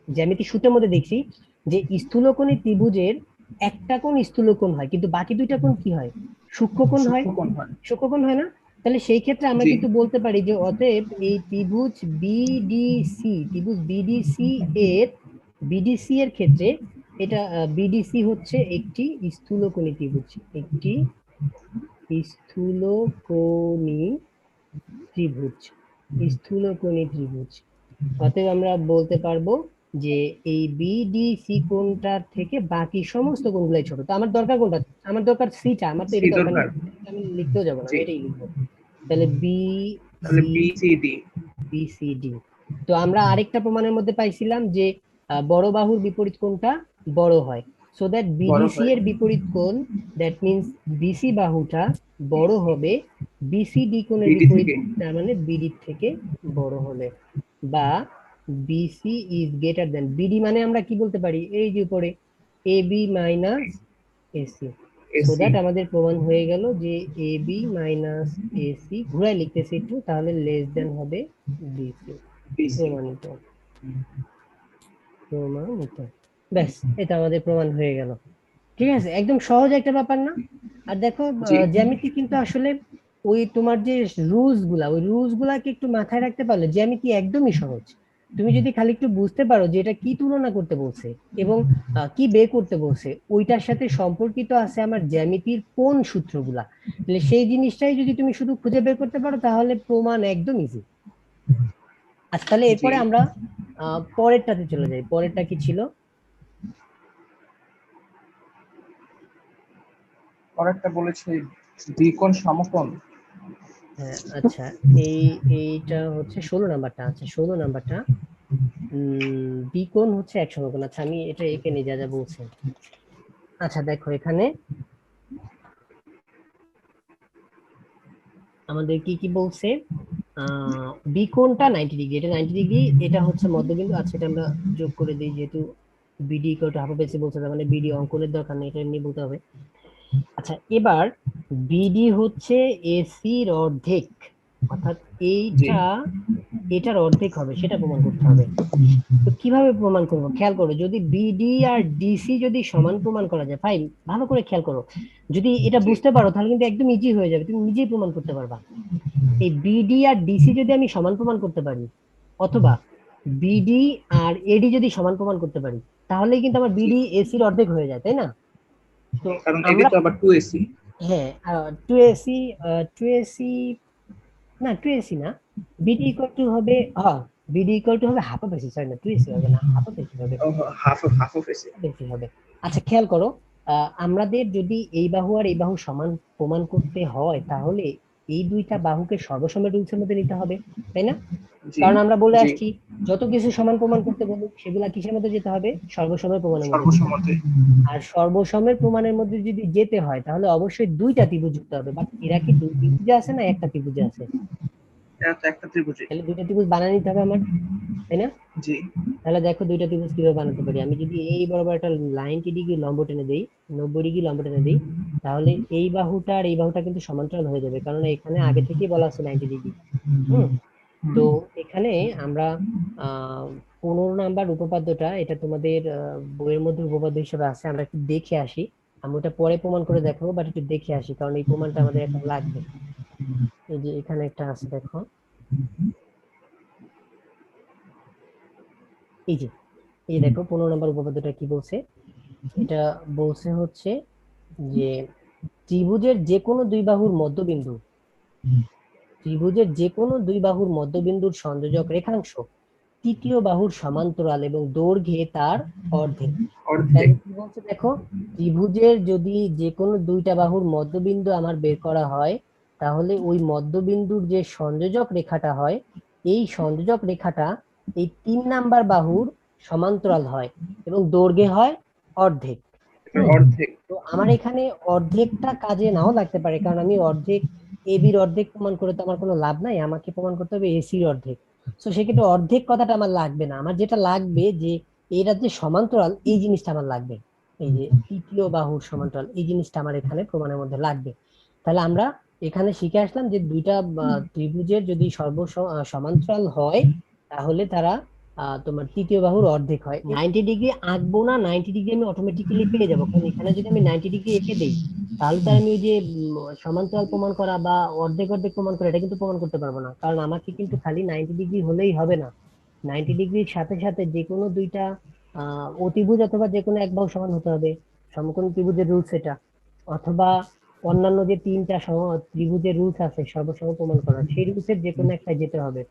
Speaker 1: জ্যামিতি সূত্রের মধ্যে দেখছি যে স্থূলকোণী ত্রিভুজের একটা কোণ স্থূলকোণ হয় কিন্তু বাকি দুইটা কোণ কি হয়? সূক্ষ্মকোণ হয়।
Speaker 2: সূক্ষ্মকোণ হয়,
Speaker 1: সূক্ষ্মকোণ হয় না? তাহলে সেই ক্ষেত্রে আমরা
Speaker 2: জি
Speaker 1: কিন্তু বলতে পারি যে অতএব এই ত্রিভুজ বিডিসি, ত্রিভুজ বিডিসি এর, বিডিসি এর ক্ষেত্রে এটা বিডিসি হচ্ছে একটি স্থূলকোণী ত্রিভুজ, একটি স্থূলকোণী ত্রিভুজ, স্থূলকোণী ত্রিভুজ। অতএব আমরা বলতে পারবো যে এই বিডিসি কোণটার থেকে বাকি সমস্ত কোণগুলাই ছোট। তো আমার দরকার কোনটা? আমার দরকার সিটা, আমার তো
Speaker 2: সি
Speaker 1: এটা দরকার
Speaker 2: দরকার,
Speaker 1: নেই, আমি লিখতেও যাবো না,
Speaker 2: জি
Speaker 1: আমি এটাই লিখবো। তাহলে বি
Speaker 2: তাহলে
Speaker 1: সি,
Speaker 2: বিসিডি,
Speaker 1: বিসিডি। তো আমরা আরেকটা প্রমাণের মধ্যে পাইছিলাম যে বড় বাহুর বিপরীত কোণটা বড় হয়, সো দ্যাট
Speaker 2: বড়
Speaker 1: বিডিসি
Speaker 2: হয়,
Speaker 1: এর বিপরীত কোণ, দ্যাট মিন্স বিসি বাহুটা বড় হবে বিসিডি কোণের
Speaker 2: বিডি
Speaker 1: বিপরীত
Speaker 2: থেকে,
Speaker 1: কোণ, তার মানে বিডি থেকে বড় হবে। বা BC is greater than BD, মানে আমরা কি বলতে পারি এই যে উপরে A B minus AC, so
Speaker 2: AC,
Speaker 1: that আমাদের প্রমাণ হয়ে গেল যে এ বি মাইনাস এসি, ঘুরাই লিখতেছি একটু, তাহলে লেস দেন হবে বিসি।
Speaker 2: বিসি,
Speaker 1: প্রমাণিত, প্রমাণিত, ব্যাস, এটা আমাদের প্রমাণ হয়ে গেল। ঠিক আছে, একদম সহজ একটা ব্যাপার না? আর দেখো
Speaker 2: জি
Speaker 1: জ্যামিতি কিন্তু আসলে ওই তোমার যে রুলস গুলা, ওই রুলস গুলাকে একটু মাথায় রাখতে পারলে জ্যামিতি একদমই সহজ। তুমি যদি খালি একটু বুঝতে পারো যে এটা কি তুলনা করতে বলছে এবং কি বের করতে বলছে, ওইটার সাথে সম্পর্কিত আছে আমার জ্যামিতির কোন সূত্রগুলা, তাহলে সেই জিনিসটাই যদি তুমি শুধু খুঁজে বের করতে পারো তাহলে প্রমাণ একদম ইজি। আচ্ছা, তাহলে
Speaker 2: জি।
Speaker 1: এরপরে আমরা পরেরটাতে চলে যাই। পরেরটা কি ছিল?
Speaker 2: পরেরটা বলেছে দ্বিকোণ সমকোণ।
Speaker 1: হ্যাঁ, আচ্ছা, এইটা হচ্ছে 16 নাম্বারটা। আচ্ছা, 16 নাম্বারটা বিকোণ হচ্ছে এক সমকোণ। আচ্ছা, আমি এটা এঁকে নিই যা যা বলছে। আচ্ছা, দেখো এখানে আমাদের কি কি বলছে। বিকোণটা 90 ডিগ্রি, এটা 90 ডিগ্রি, এটা হচ্ছে মধ্যবিন্দু। আচ্ছা, এটা আমরা যোগ করে দিই, যেহেতু BD equal to half of AC বলছে, তার মানে বিডি অঙ্কনের দরকার নেই, এটা এমনি বলতে হবে। আচ্ছা, এবার বিডি হচ্ছে এসির অর্ধেক, অর্থাৎ
Speaker 2: জি।
Speaker 1: এইটা এটার অর্ধেক হবে, সেটা প্রমাণ করতে হবে। তো কিভাবে প্রমাণ করব, খেয়াল করো, যদি বিডি আর ডিসি যদি সমান প্রমাণ করা যায়, ফাইন, ভালো করে খেয়াল করো, যদি এটা
Speaker 2: জি।
Speaker 1: বুঝতে পারো তাহলে কিন্তু একদম ইজি হয়ে যাবে, তুমি নিজেই প্রমাণ করতে পারবা। এই বিডি আর ডিসি যদি আমি সমান প্রমাণ করতে পারি, অথবা বিডি আর এডি যদি সমান প্রমাণ করতে পারি, তাহলেই কিন্তু আমার
Speaker 2: জি।
Speaker 1: বিডি এসির অর্ধেক হয়ে যায়, তাই না? তো
Speaker 2: কারণ এডি
Speaker 1: আমরা,
Speaker 2: তো আবার 2ac।
Speaker 1: হ্যাঁ, টু এসি, টু এসি, না টু এসি না, বিডি ইকুয়াল টু হবে, হ্যাঁ, বিডি ইকুয়াল টু হবে হাফ অফ এসি, সরি না, টু এসি হবে না, হাফ অফ এসি হবে,
Speaker 2: ও, হাফ অফ এসি।
Speaker 1: বেশি হবে। আচ্ছা, খেয়াল করো, আমাদের যদি এই বাহু আর এই বাহু সমান প্রমাণ করতে হয়, তাহলে এই দুইটা বাহুকে সর্বসমের রুলসের মধ্যে নিতে হবে, তাই না?
Speaker 2: জি।
Speaker 1: কারণ আমরা বলে
Speaker 2: জি।
Speaker 1: আসছি, যত কিছু সমান প্রমাণ করতে বলুক সেগুলা কিসের মধ্যে যেতে হবে, সর্বসমের প্রমাণের মধ্যে যেতে হবে।
Speaker 2: সর্বসম্মতি।
Speaker 1: আর সর্বসমের প্রমাণের মধ্যে যদি যেতে হয় তাহলে অবশ্যই দুইটা ত্রিভুজ যুক্ত হবে, বাট এরা কি দুই ত্রিভুজে আছে না একটা ত্রিভুজে আছে?
Speaker 2: এটা তো একটা ত্রিভুজই।
Speaker 1: তাহলে দুইটা ত্রিভুজ বানিয়ে নিতে হবে আমার, তাই না?
Speaker 2: জি।
Speaker 1: তাহলে দেখো দুইটা ত্রিভুজ কিভাবে বানাতে পারি। আমি যদি এই বরাবর একটা 90 ডিগ্রি লম্ব টেনে দেই, 90 ডিগ্রি লম্ব টেনে দিই, তাহলে এই বাহুটা আর এই বাহুটা কিন্তু সমান্তরাল হয়ে যাবে, কারণ এখানে আগে থেকেই বলা আছে 90 ডিগ্রি। হুম। তো এখানে আমরা 15 নাম্বার উপপাদ্যটা, এটা তোমাদের বইয়ের মধ্যে উপপাদ্য হিসেবে আছে, আমরা একটু দেখে আসি। আমি ওটা পরে প্রমাণ করে দেখাবো, বাট একটু দেখে আসি, কারণ এই প্রমাণটা আমাদের এখন লাগবে। এই যে এখানে একটা আছে, দেখো, এই যে, এই দেখো 15 নম্বর উপপাদ্যটা কি বলছে। এটা বলছে হচ্ছে যে ত্রিভুজের যে কোনো দুই বাহুর মধ্যবিন্দু, ত্রিভুজের যে কোনো দুই বাহুর মধ্যবিন্দুর সংযোজক রেখাংশ তৃতীয় বাহুর সমান্তরাল এবং দৈর্ঘ্যে তার অর্ধেক।
Speaker 2: অর্ধেক।
Speaker 1: তাহলে কি বলছে দেখো, ত্রিভুজের যদি যে কোনো দুইটা বাহুর মধ্যবিন্দু আমার বের করা হয়, তাহলে ওই মধ্যবিন্দুর যে সংযোজক রেখাটা হয়, এই সংযোজক রেখাটা এই 3 নাম্বার বাহুর সমান্তরাল হয় এবং দৈর্ঘ্যে হয় অর্ধেক।
Speaker 2: এটা
Speaker 1: হুম।
Speaker 2: অর্ধেক।
Speaker 1: তো আমার এখানে অর্ধেকটা কাজে নাও লাগতে পারে, কারণ আমি অর্ধেক, এবির অর্ধেক প্রমাণ করে তো আমার কোনো লাভ নাই, আমাকে প্রমাণ করতে হবে এসির অর্ধেক। তো সেক্ষেত্রে অর্ধেক কথাটা আমার লাগবে না, আমার যেটা লাগবে যে এরা যে সমান্তরাল এই জিনিসটা আমার লাগবে, এই যে তৃতীয় বাহুর সমান্তরাল এই জিনিসটা আমার এখানে প্রমাণের মধ্যে লাগবে। তাহলে আমরা এখানে শিখে আসলাম যে দুইটা ত্রিভুজের যদি সমান্তরাল হয়, তাহলে তারা তোমার তৃতীয় বাহুর অর্ধেক হয়। 90 ডিগ্রি আঁকবো না, 90 ডিগ্রি আমি অটোমেটিক্যালি পেয়ে যাবো, কারণ এখানে যদি আমি 90 ডিগ্রি এঁকে দেই, তাহলে তো আমি ওই যে সমান্তরাল প্রমাণ করা বা অর্ধেক অর্ধেক প্রমাণ করা এটা কিন্তু প্রমাণ করতে পারবো না, কারণ আমাকে কিন্তু খালি 90 ডিগ্রি হলেই হবে না, 90 ডিগ্রির সাথে সাথে যে কোনো দুইটা অতিভুজ অথবা যে কোনো এক বাহু সমান হতে হবে, সমকোণ ত্রিভুজের রুলস এটা, অথবা অন্যান্য যে তিনটা ত্রিভুজের রুলস আছে সর্বসম প্রমাণ করা, সেই রুলসের যে কোনো একটা যেতে হবে।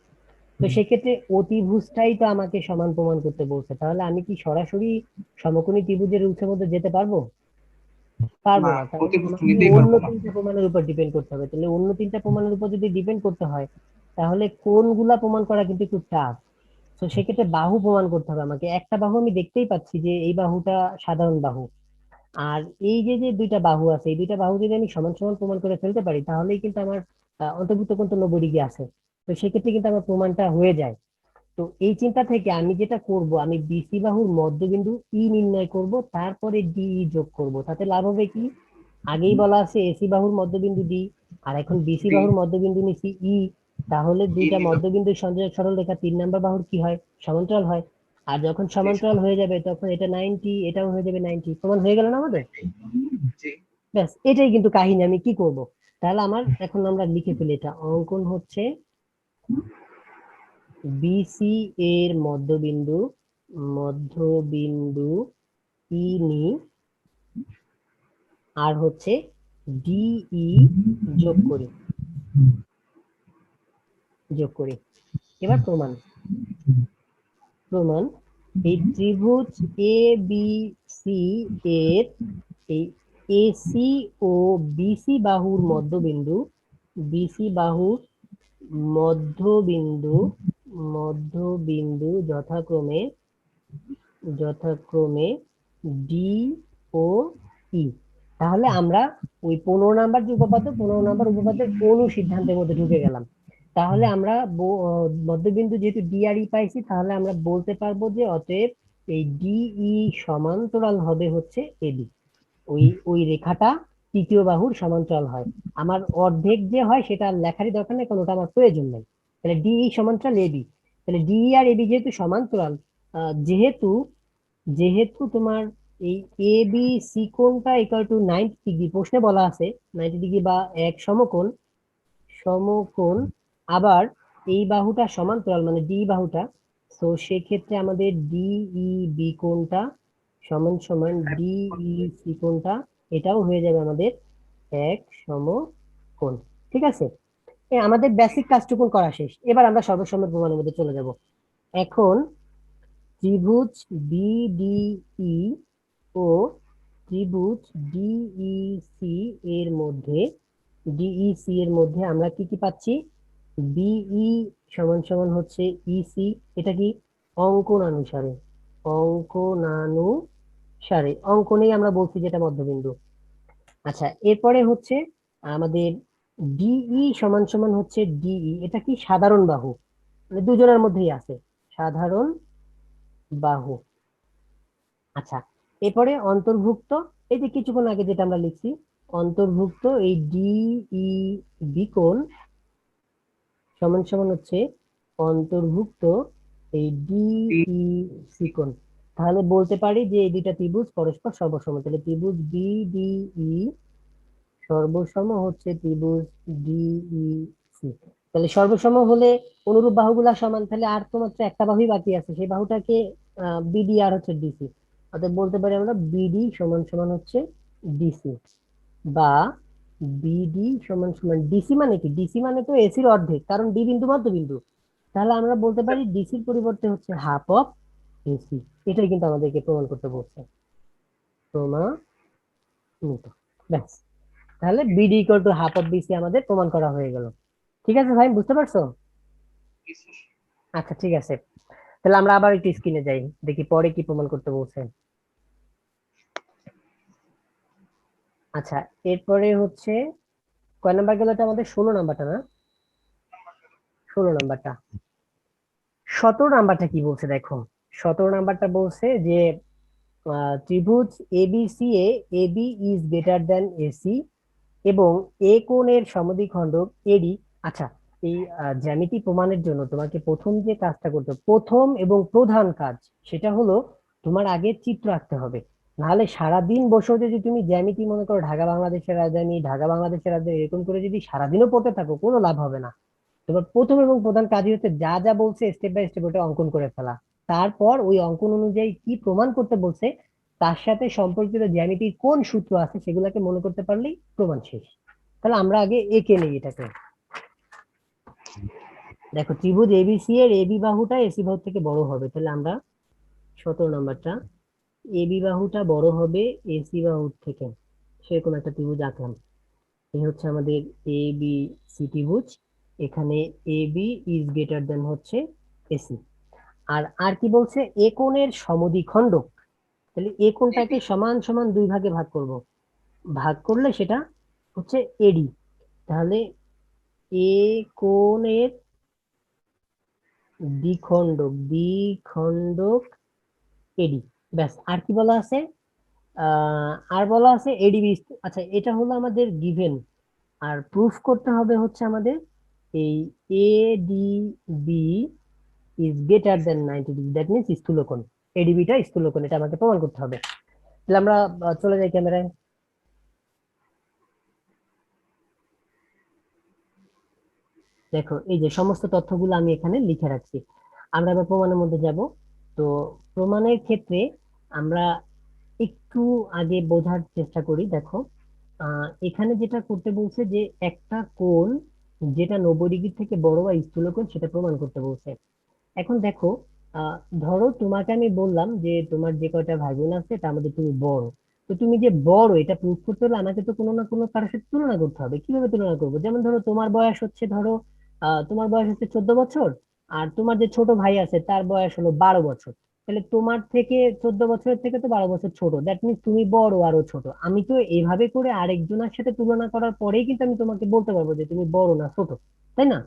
Speaker 1: তো সেক্ষেত্রে অতিভুজটাই তো আমাকে সমান প্রমাণ করতে বলছে, তাহলে আমি কি সরাসরি সমকোণী ত্রিভুজের রুলসের মধ্যে যেতে পারবো? পারবো
Speaker 2: না,
Speaker 1: না, তাহলে
Speaker 2: প্রতিভুজ
Speaker 1: আমাকে
Speaker 2: নিতেই
Speaker 1: অন্য
Speaker 2: পারবো না।
Speaker 1: তিনটা প্রমাণের উপর ডিপেন্ড করতে হবে। তাহলে অন্য তিনটা প্রমাণের উপর যদি ডিপেন্ড করতে হয়, তাহলে কোনগুলা প্রমাণ করা কিন্তু একটু টাফ। তো সেক্ষেত্রে বাহু প্রমাণ করতে হবে আমাকে। একটা বাহু আমি দেখতেই পাচ্ছি যে এই বাহুটা সাধারণ বাহু, আর এই যে যে দুইটা বাহু আছে, এই দুইটা বাহু যদি আমি সমান সমান প্রমাণ করে ফেলতে পারি, তাহলেই কিন্তু আমার অন্তর্ভুক্ত কোণ তো 90 ডিগ্রি আছে। তো সেক্ষেত্রে কিন্তু আমার প্রমাণটা হয়ে যায়। তো এই চিন্তা থেকে আমি যেটা করব, আমি বিসি বাহুর মধ্যবিন্দু ই নির্ণয় করব, তারপরে ডি যোগ করব, তাতে লাভ হবে কি, আগেই বলা আছে এসি বাহুর মধ্যবিন্দু ডি, আর এখন বিসি
Speaker 2: ডি।
Speaker 1: বাহুর মধ্যবিন্দু নিচ্ছি ই, তাহলে
Speaker 2: ই
Speaker 1: দুইটা
Speaker 2: নিলাম।
Speaker 1: মধ্যবিন্দুর সংযোজক সরল রেখা 3 নাম্বার বাহুর কি হয়, সমান্তরাল হয়। আর যখন
Speaker 2: জি,
Speaker 1: সমান্তরাল
Speaker 2: সমান।
Speaker 1: হয়ে যাবে তখন এটা 90, এটাও হয়ে যাবে 90, প্রমাণ হয়ে গেল না আমাদের?
Speaker 2: জি।
Speaker 1: ব্যাস, এটাই কিন্তু কাহিনী, আমি কি করব। তাহলে আমার এখন আমরা লিখে ফেলি, এটা অঙ্কন হচ্ছে বিসি এর মধ্যবিন্দু মধ্যবিন্দু ই নি, আর হচ্ছে ডিই যোগ করি যোগ করি। এবার প্রমাণ প্রমাণ এই ত্রিভুজ এ বি সি এর এই এসি ও বিসি বাহুর মধ্যবিন্দু বিসি বাহুর মধ্যবিন্দু মধ্যবিন্দু যথাক্রমে যথাক্রমে ডি ও ই। তাহলে আমরা ওই 15 নাম্বার যে উপপাদ্য 15 নাম্বার উপপাদ্যের অনুসিদ্ধান্তের মধ্যে ঢুকে গেলাম। তাহলে আমরা মধ্যবিন্দু যেহেতু ডি আর ই পাইছি, তাহলে আমরা বলতে পারবো যে অতএব এই ডিই সমান্তরাল হবে হচ্ছে এবি। ওই ওই রেখাটা তৃতীয় বাহুর সমান্তরাল হয়। আমার অর্ধেক যে হয় সেটা আর লেখারই দরকার নেই, কারণ ওটা আমার প্রয়োজন নেই। তাহলে ডিই সমান্তরাল এবি। তাহলে ডিই আর এবি যেহেতু সমান্তরাল, যেহেতু যেহেতু তোমার এই এ বি সি কোণটা ইকুয়াল টু 90 ডিগ্রি, প্রশ্নে বলা আছে 90 ডিগ্রি বা এক সমকোণ সমকোণ, আবার এই বাহুটা সমান্তরাল মানে ডি বাহুটা, তো সেক্ষেত্রে আমাদের ডিই বি কোণটা সমান সমান ডিই সি কোণটা, এটাও হয়ে যাবে আমাদের এক সমকোণ। ঠিক আছে, আমাদের বেসিক কাজটুকু করা শেষ। এবার আমরা সর্বসম্মত প্রমাণের মধ্যে চলে যাব। এখন ত্রিভুজ বিডিই ও ত্রিভুজ ডিইসি এর মধ্যে ডিইসি এর মধ্যে আমরা কি কি পাচ্ছি? বিই সমান সমান হচ্ছে ইসি। এটা কি? অঙ্কনানুসারে অঙ্কনানুসারে অঙ্কনেই আমরা বলছি যেটা মধ্যবিন্দু। আচ্ছা, এরপরে হচ্ছে আমাদের ডিই সমান সমান হচ্ছে ডিই। এটা কি? সাধারণ বাহু, মানে দুজনের মধ্যেই আছে সাধারণ বাহু। আচ্ছা, এরপরে অন্তর্ভুক্ত, এই যে কিছুক্ষণ আগে যেটা আমরা লিখছি, অন্তর্ভুক্ত এই ডিই বিকোণ সমান সমান হচ্ছে অন্তর্ভুক্ত এই ডিই সিকোণ। তাহলে বলতে পারি যে এই দুইটা ত্রিভুজ পরস্পর সর্বসম। তাহলে ত্রিভুজ বিডিই সর্বসম হচ্ছে ত্রিভুজ ডিইসি। তাহলে সর্বসম হলে অনুরূপ বাহুগুলা সমান, তাহলে আর তো মাত্র একটা বাহুই বাকি আছে, সেই বাহুটাকে বিডি আর হচ্ছে ডিসি। অর্থাৎ বলতে পারি আমরা বিডি সমান সমান হচ্ছে ডিসি, বা বিডি সমান সমান ডিসি। মানে কি? ডিসি মানে তো এসির অর্ধেক, কারণ ডি বিন্দু মধ্যবিন্দু। তাহলে আমরা বলতে পারি ডিসির পরিবর্তে হচ্ছে হাফ অফ এসি। এটাই কিন্তু আমাদেরকে প্রমাণ করতে বলছে, প্রমাণিত। ব্যাস, তাহলে BD equal to half of BC আমাদের প্রমাণ করা হয়ে গেল। ঠিক আছে ভাই, বুঝতে পারছো? আচ্ছা ঠিক আছে, তাহলে আমরা আবার একটু স্ক্রিনে যাই, দেখি পরে কি প্রমাণ করতে বলছে। আচ্ছা, এরপরে হচ্ছে কয় নাম্বার গেল? এটা আমাদের 16 নাম্বারটা না? 16 নাম্বারটা। 17 নাম্বারটা কি বলছে দেখো। 17 নাম্বারটা বলছে যে ত্রিভুজ এবিসি এ AB is greater than AC এবং এ কোণের সমদ্বিখণ্ডক এডি। আচ্ছা, এই জ্যামিতি প্রমাণের জন্য তোমাকে প্রথম যে কাজটা করতে হবে, প্রথম এবং প্রধান কাজ, সেটা হলো তোমার আগে চিত্র আঁকতে হবে। নাহলে সারাদিন বসেও যদি তুমি জ্যামিতি, মনে করো ঢাকা বাংলাদেশের রাজধানী, ঢাকা বাংলাদেশের রাজধানী, এরকম করে যদি সারাদিনও পড়তে থাকো, কোনো লাভ হবে না। তোমার প্রথম এবং প্রধান কাজই হচ্ছে যা যা বলছে স্টেপ বাই স্টেপ ওটা অঙ্কন করে ফেলা। তারপর ওই অঙ্কন অনুযায়ী কি প্রমাণ করতে বলছে তার সাথে সম্পর্কিত জ্যামিতির কোন সূত্র আছে সেগুলাকে মনে করতে পারলেই প্রমাণ শেষ। তাহলে আমরা আগে এঁকে নিই এটাকে। দেখো, ত্রিভুজ এবিসি এর এবি বাহুটা এসি বাহু থেকে বড় হবে, তাহলে আমরা 17 নাম্বারটা, এবি বাহুটা বড় হবে এসি বাহুর থেকে, সেরকম একটা ত্রিভুজ আঁকলাম। এই হচ্ছে আমাদের এ বি সি ত্রিভুজ। এখানে A B is greater than হচ্ছে এসি। আর আর কি বলছে? এ কোণের সমদ্বিখণ্ডক। তাহলে এ কোণটাকে সমান সমান দুই ভাগে ভাগ করব, ভাগ করলে সেটা হচ্ছে এডি। তাহলে এ কোণের দ্বিখণ্ডক দ্বিখণ্ডক এডি। ব্যাস, আর কি বলা আছে? আর বলা আছে এডিবি। আচ্ছা, এটা হলো আমাদের গিভেন, আর প্রুফ করতে হবে হচ্ছে আমাদের এই ADB is greater than 90 degree, that means স্থূলকোণ। এডিবিটা স্থূলকোণ, এটা আমাকে প্রমাণ করতে হবে। তাহলে আমরা চলে যাই ক্যামেরায়। দেখো, এই যে সমস্ত তথ্যগুলো আমি এখানে লিখে রাখছি। আমরা এবার প্রমাণের মধ্যে যাব। তো প্রমাণের ক্ষেত্রে আমরা একটু আগে বোঝার চেষ্টা করি। দেখো, এখানে যেটা করতে বলছে যে একটা কোণ যেটা 90 ডিগ্রি থেকে বড় বা স্থূলকোণ সেটা প্রমাণ করতে বলছে। এখন দেখো, আহ ধরো তোমাকে আমি বললাম যে তোমার যে কয়টা ভাই বোন আছে তার মধ্যে তুমি বড়। তো তুমি যে বড় এটা প্রুভ করতে হলে আমাকে তো কোনো না কোনো কারোর সাথে তুলনা করতে হবে। কিভাবে তুলনা করবো? যেমন ধরো তোমার বয়স হচ্ছে, ধরো তোমার বয়স হচ্ছে 14 বছর, আর তোমার যে ছোট ভাই আছে তার বয়স হলো 12 বছর। তাহলে তোমার থেকে 14 বছরের থেকে তো 12 বছর ছোট, দ্যাট মিনস তুমি বড় আরো ছোট। আমি তো এইভাবে করে আরেকজনের সাথে তুলনা করার পরেই কিন্তু আমি তোমাকে বলতে পারবো যে তুমি বড় না ছোট, তাই না?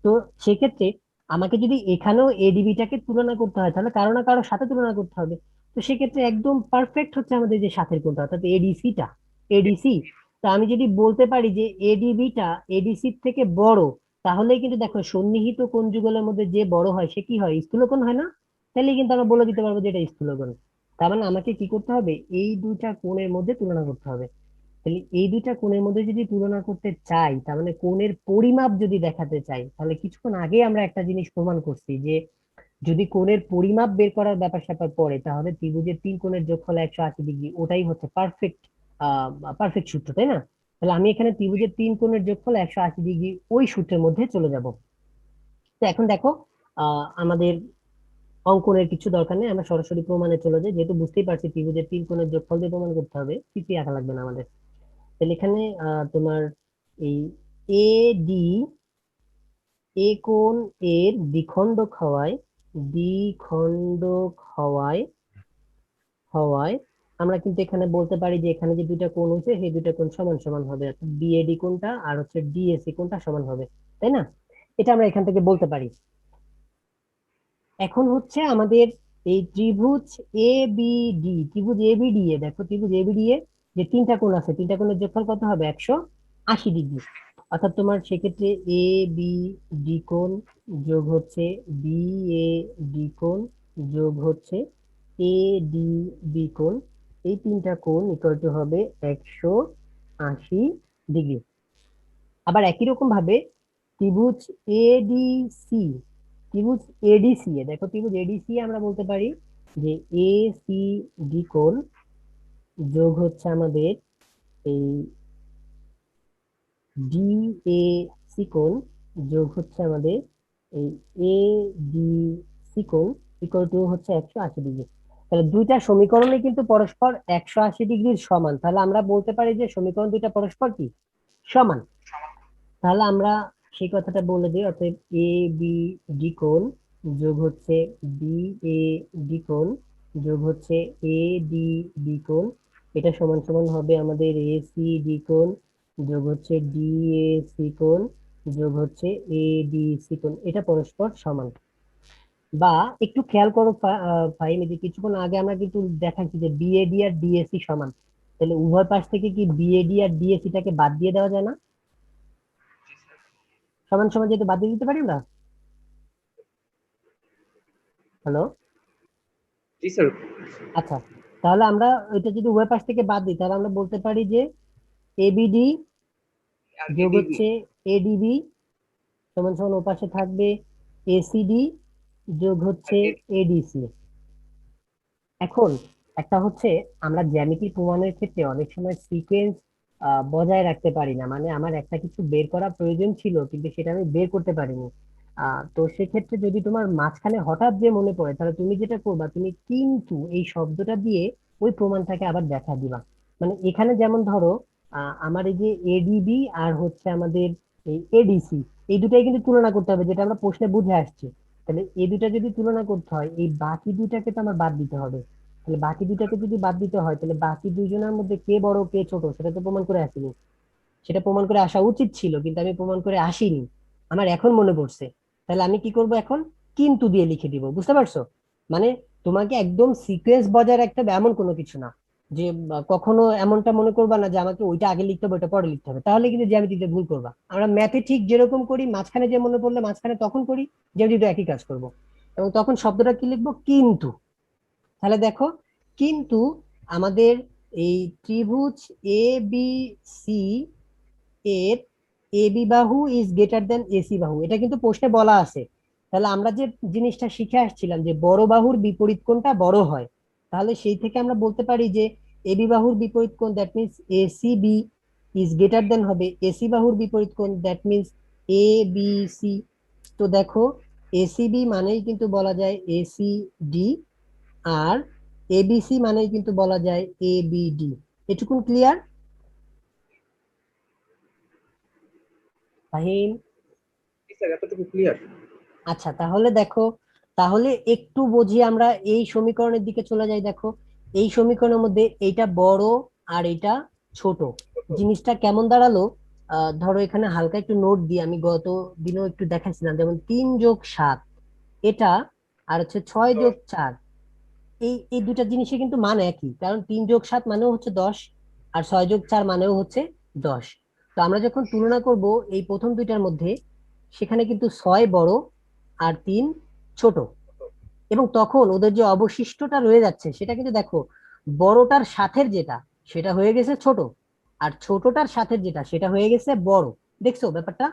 Speaker 1: তো সেক্ষেত্রে আমাকে যদি এখানেও এডিবিটাকে তুলনা করতে হয় তাহলে কারো না কারোর সাথে তুলনা করতে হবে। তো সেক্ষেত্রে একদম পারফেক্ট হচ্ছে আমাদের যে সাথের কোণটা, অর্থাৎ এডিসিটা, এডিসি। তো আমি যদি বলতে পারি যে এডিবিটা এডিসির থেকে বড়, তাহলেই কিন্তু দেখো সন্নিহিত কোণ যুগলের মধ্যে যে বড় হয় সে কি হয়? স্থূলকোণ হয় না? তাহলে কিন্তু আমরা বলে দিতে পারবো যে এটা স্থূলকোণ। তার মানে আমাকে কি করতে হবে? এই দুইটা কোণের মধ্যে তুলনা করতে হবে। তাহলে এই দুইটা কোণের মধ্যে যদি তুলনা করতে চাই, তার মানে কোণের পরিমাপ যদি দেখাতে চাই, তাহলে কিছুক্ষণ আগে আমরা একটা জিনিস প্রমাণ করছি যে যদি কোণের পরিমাপ বের করার ব্যাপার স্যাপার পড়ে তাহলে ত্রিভুজের তিন কোণের যোগফল 180 ডিগ্রি, ওটাই হচ্ছে পারফেক্ট পারফেক্ট সূত্র, তাই না? তাহলে আমি এখানে ত্রিভুজের তিন কোণের যোগফল 180 ডিগ্রি ওই সূত্রের মধ্যে চলে যাব। তো এখন দেখো, আমাদের অঙ্কনের কিছু দরকার নেই, আমরা সরাসরি প্রমাণে চলে যাই, যেহেতু বুঝতেই পারছি ত্রিভুজের তিন কোণের যোগফল দিয়ে প্রমাণ করতে হবে, কিছুই আঁকা লাগবে না আমাদের। তাহলে এখানে তোমার এই এ ডি, এ কোণ এর দ্বিখণ্ডক হওয়ায়, দ্বিখণ্ডক হওয়ায় হওয়ায় আমরা কিন্তু এখানে বলতে পারি যে এখানে যে দুইটা কোণ হয়েছে সেই দুইটা কোণ সমান সমান হবে, অর্থাৎ বিএডি কোণটা আর হচ্ছে ডিএসি কোণটা সমান হবে, তাই না? এটা আমরা এখান থেকে বলতে পারি। এখন হচ্ছে আমাদের এই ত্রিভুজ এ বি ডি, ত্রিভুজ এ বি ডি এ, দেখো ত্রিভুজ এ বি ডি এ যে তিনটা কোণ আছে, তিনটা কোণের যোগফল কত হবে? 180 ডিগ্রি। অর্থাৎ তোমার সেক্ষেত্রে এ বি ডি কোণ যোগ হচ্ছে বি এ ডি কোণ যোগ হচ্ছে এ ডি বি কোণ, এই তিনটা কোণ ইকুয়াল টু হবে 180 ডিগ্রি। আবার একই রকম ভাবে ত্রিভুজ এডিসি, ত্রিভুজ এডিসি এ দেখো, ত্রিভুজ এডিসি আমরা বলতে পারি যে এ সি ডি কোণ যোগ হচ্ছে আমাদের এই ডি এ সি কোণ যোগ হচ্ছে আমাদের এই এ ডি সি কোণ ইকুয়াল টু হচ্ছে 180 ডিগ্রি। তাহলে দুইটা সমীকরণে কিন্তু পরস্পর 180 ডিগ্রির সমান, তাহলে আমরা বলতে পারি যে সমীকরণ দুইটা পরস্পর কি সমান। তাহলে আমরা সেই কথাটা বলে দিই, অর্থাৎ এ বি ডি কোণ যোগ হচ্ছে বি এ ডি কোণ যোগ হচ্ছে এ ডি বি কোণ, এটা সমান সমান হবে আমাদের এ সি ডি কোণ যোগ হচ্ছে ডি এ সি কোণ যোগ হচ্ছে এ ডি সি কোণ, এটা পরস্পর সমান। বা একটু খেয়াল করো ফাহিম, যে কিছুক্ষণ আগে আমরা কিন্তু দেখাচ্ছি যে বিএডি আর ডিএসি সমান, তাহলে উভয় পাশ থেকে কি বিএডি আর ডিএসি টাকে বাদ দিয়ে দেওয়া যায় না? সমান সমান যেহেতু বাদ দিয়ে দিতে পারি আমরা। হ্যালো?
Speaker 2: জি স্যার।
Speaker 1: আচ্ছা, তাহলে আমরা ওইটা যদি উভয় পাশ থেকে বাদ দিই তাহলে আমরা বলতে পারি যে এবিডি
Speaker 2: আর
Speaker 1: যোগ
Speaker 2: এডিবি।
Speaker 1: হচ্ছে এডিবি সমান সমান ও পাশে থাকবে এসিডি যোগ
Speaker 2: আর
Speaker 1: হচ্ছে এডিসি। এখন একটা হচ্ছে, আমরা জ্যামিতি প্রমাণের ক্ষেত্রে অনেক সময় সিকোয়েন্স বজায় রাখতে পারি না, মানে আমার একটা কিছু বের করা প্রয়োজন ছিল কিন্তু সেটা আমি বের করতে পারিনি। তো সেক্ষেত্রে যদি তোমার মাঝখানে হঠাৎ যে মনে পড়ে তাহলে তুমি যেটা করবা, তুমি কিন্তু এই শব্দটা দিয়ে ওই প্রমাণটাকে আবার দেখা দিবা। মানে এখানে যেমন ধরো, আমার এই যে এডিবি আর হচ্ছে আমাদের এই এডিসি, এই দুটাই কিন্তু তুলনা করতে হবে, যেটা আমরা প্রশ্নে বুঝে আসছি। তাহলে এই দুটা যদি তুলনা করতে হয় এই বাকি দুইটাকে তো আমার বাদ দিতে হবে। তাহলে বাকি দুইটাকে যদি বাদ দিতে হয় তাহলে বাকি দুইজনের মধ্যে কে বড় কে ছোট সেটা তো প্রমাণ করে আসিনি। সেটা প্রমাণ করে আসা উচিত ছিল কিন্তু আমি প্রমাণ করে আসিনি, আমার এখন মনে পড়ছে। তাহলে আমি কি করব এখন? কিন্তু দিয়ে লিখে দিব, বুঝতে পারছো? মানে তোমাকে একদম সিকোয়েন্স বজায় রাখতে হবে এমন কোনো কিছু না, যে কখনো এমনটা মনে করবা না যে আমাকে ওইটা আগে লিখতে হবে ওইটা পরে লিখতে হবে, তাহলে কিন্তু জ্যামিতিতে ভুল করবা। আমরা ম্যাথে ঠিক যেরকম করি মাঝখানে যে মনে পড়লে মাঝখানে তখন করি, জ্যামিতিতে একই কাজ করব। এবং তখন শব্দটা কি লিখবো? কিন্তু। তাহলে দেখো, কিন্তু আমাদের এই ত্রিভুজ এ বি সি এর এ বি বাহু ইজ গ্রেটার দেন এসি বাহু, এটা কিন্তু প্রশ্নে বলা আছে। তাহলে আমরা যে জিনিসটা শিখে আসছিলাম যে বড় বাহুর বিপরীত কোণটা বড় হয়, তাহলে সেই থেকে আমরা বলতে পারি যে এবি বাহুর বিপরীত কোণ that means ACB is greater than হবে এসি বাহুর বিপরীত কোণ that means A B C. তো দেখো এসিবি মানেই কিন্তু বলা যায় এসিডি, আর এবিসি মানেই কিন্তু বলা যায় এবিডি। এটুকুন ক্লিয়ার ফাহিম?
Speaker 2: স্যার এতটুকু ক্লিয়ার।
Speaker 1: আচ্ছা তাহলে দেখো, তাহলে একটু বুঝি আমরা এই সমীকরণের দিকে চলে যাই। দেখো এই সমীকরণের মধ্যে এইটা বড় আর এটা ছোট, জিনিসটা কেমন দাঁড়ালো? ধরো এখানে হালকা একটু নোট দিয়ে আমি গত দিনও একটু দেখাচ্ছিলাম, যেমন 3+7 এটা, আর হচ্ছে 6+4, এই এই দুটা জিনিসের কিন্তু মান একই, কারণ 3+7 মানেও হচ্ছে 10, আর 6+4 মানেও হচ্ছে 10। তো আমরা যখন তুলনা করব এই প্রথম দুইটার মধ্যে, সেখানে কিন্তু 6 বড় আর 3 ছোট, এবং তখন ওদের যে অবশিষ্টটা রয়ে যাচ্ছে সেটা কিন্তু দেখো বড়টার সাথের যেটা সেটা হয়ে গেছে ছোট, আর ছোটটার সাথের যেটা সেটা হয়ে গেছে বড়। দেখছো ব্যাপারটা?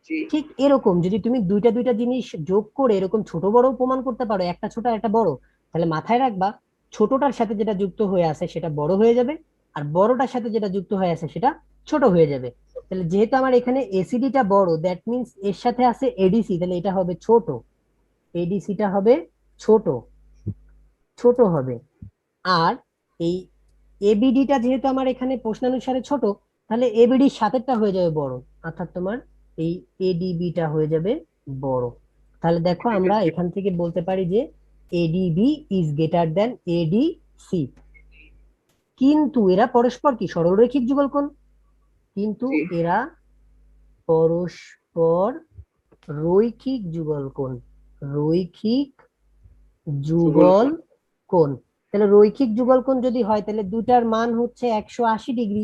Speaker 2: জি।
Speaker 1: ঠিক এরকম যদি তুমি দুইটা দুইটা জিনিস যোগ করে এরকম ছোট বড় প্রমাণ করতে পারো, একটা ছোট আর একটা বড়, তাহলে মাথায় রাখবা ছোটটার সাথে যেটা যুক্ত হয়ে আছে সেটা বড় হয়ে যাবে, আর বড়টার সাথে যেটা যুক্ত হয়ে আছে সেটা ছোট হয়ে যাবে। তাহলে যেহেতু আমার এখানে এসিডিটা বড়, দ্যাট মিন্স এর সাথে আছে এডিসি, তাহলে এটা হবে ছোট, এডিসিটা হবে ছোট, ছোট হবে। আর এই এবিডিটা যেহেতু আমার এখানে প্রশ্নানুসারে ছোট, তাহলে এবিডির সাথেরটা হয়ে যাবে বড়, অর্থাৎ তোমার এই এডিবিটা হয়ে যাবে বড়। তাহলে দেখো আমরা এখান থেকে বলতে পারি যে ADB is greater then ADC. কিন্তু এরা পরস্পর কি সরলরৈখিক যুগলকোণ, কিন্তু
Speaker 2: জি।
Speaker 1: এরা পরস্পর রৈখিক যুগলকোণ, রৈখিক
Speaker 2: যুগল
Speaker 1: যুগল
Speaker 2: কোণ।
Speaker 1: কোণ। তাহলে রৈখিক যুগল কোণ যদি হয় তাহলে দুটার মান হচ্ছে 180 ডিগ্রি।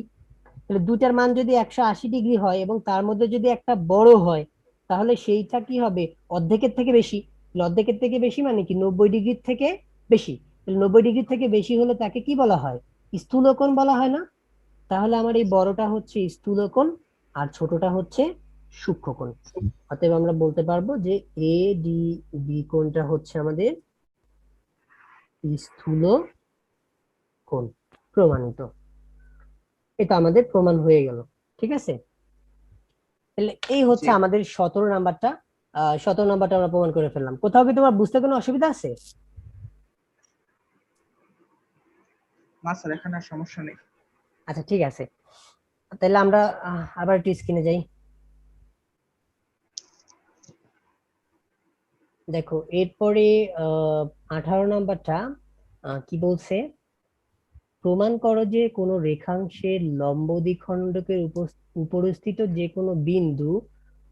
Speaker 1: তাহলে দুটার মান যদি 180 ডিগ্রি হয় এবং তার মধ্যে যদি একটা বড় হয়, তাহলে সেইটা কি হবে? অর্ধেকের থেকে বেশি। তাহলে অর্ধেকের থেকে বেশি মানে কি 90 ডিগ্রির থেকে বেশি। তাহলে 90 ডিগ্রি থেকে বেশি হলে তাকে কি বলা হয়? স্থূলকোণ বলা হয় না? তাহলে আমার এই বড়টা হচ্ছে স্থূলকোণ আর ছোটটা হচ্ছে সূক্ষ্মকোণ। অতএব আমরা বলতে পারবো যে এ ডি বি কোণটা হচ্ছে আমাদের স্থূল কোণ, প্রমাণিত। এটা আমাদের প্রমাণ হয়ে গেল। ঠিক আছে, তাহলে এই
Speaker 2: জি।
Speaker 1: হচ্ছে আমাদের 17 নাম্বারটা। 17 নাম্বারটা আমরা প্রমাণ করে ফেললাম। কোথাও কি তোমার বুঝতে কোনো অসুবিধা আছে?
Speaker 2: না স্যার, এখানে আর সমস্যা নেই।
Speaker 1: আচ্ছা ঠিক আছে, তাহলে আমরা আবার একটু স্ক্রিনে যাই। দেখো এরপরে 18 নাম্বারটা কি বলছে? প্রমাণ করো যে কোনো রেখাংশের লম্ব দ্বিখণ্ডকের উপরস্থিত যে কোনো বিন্দু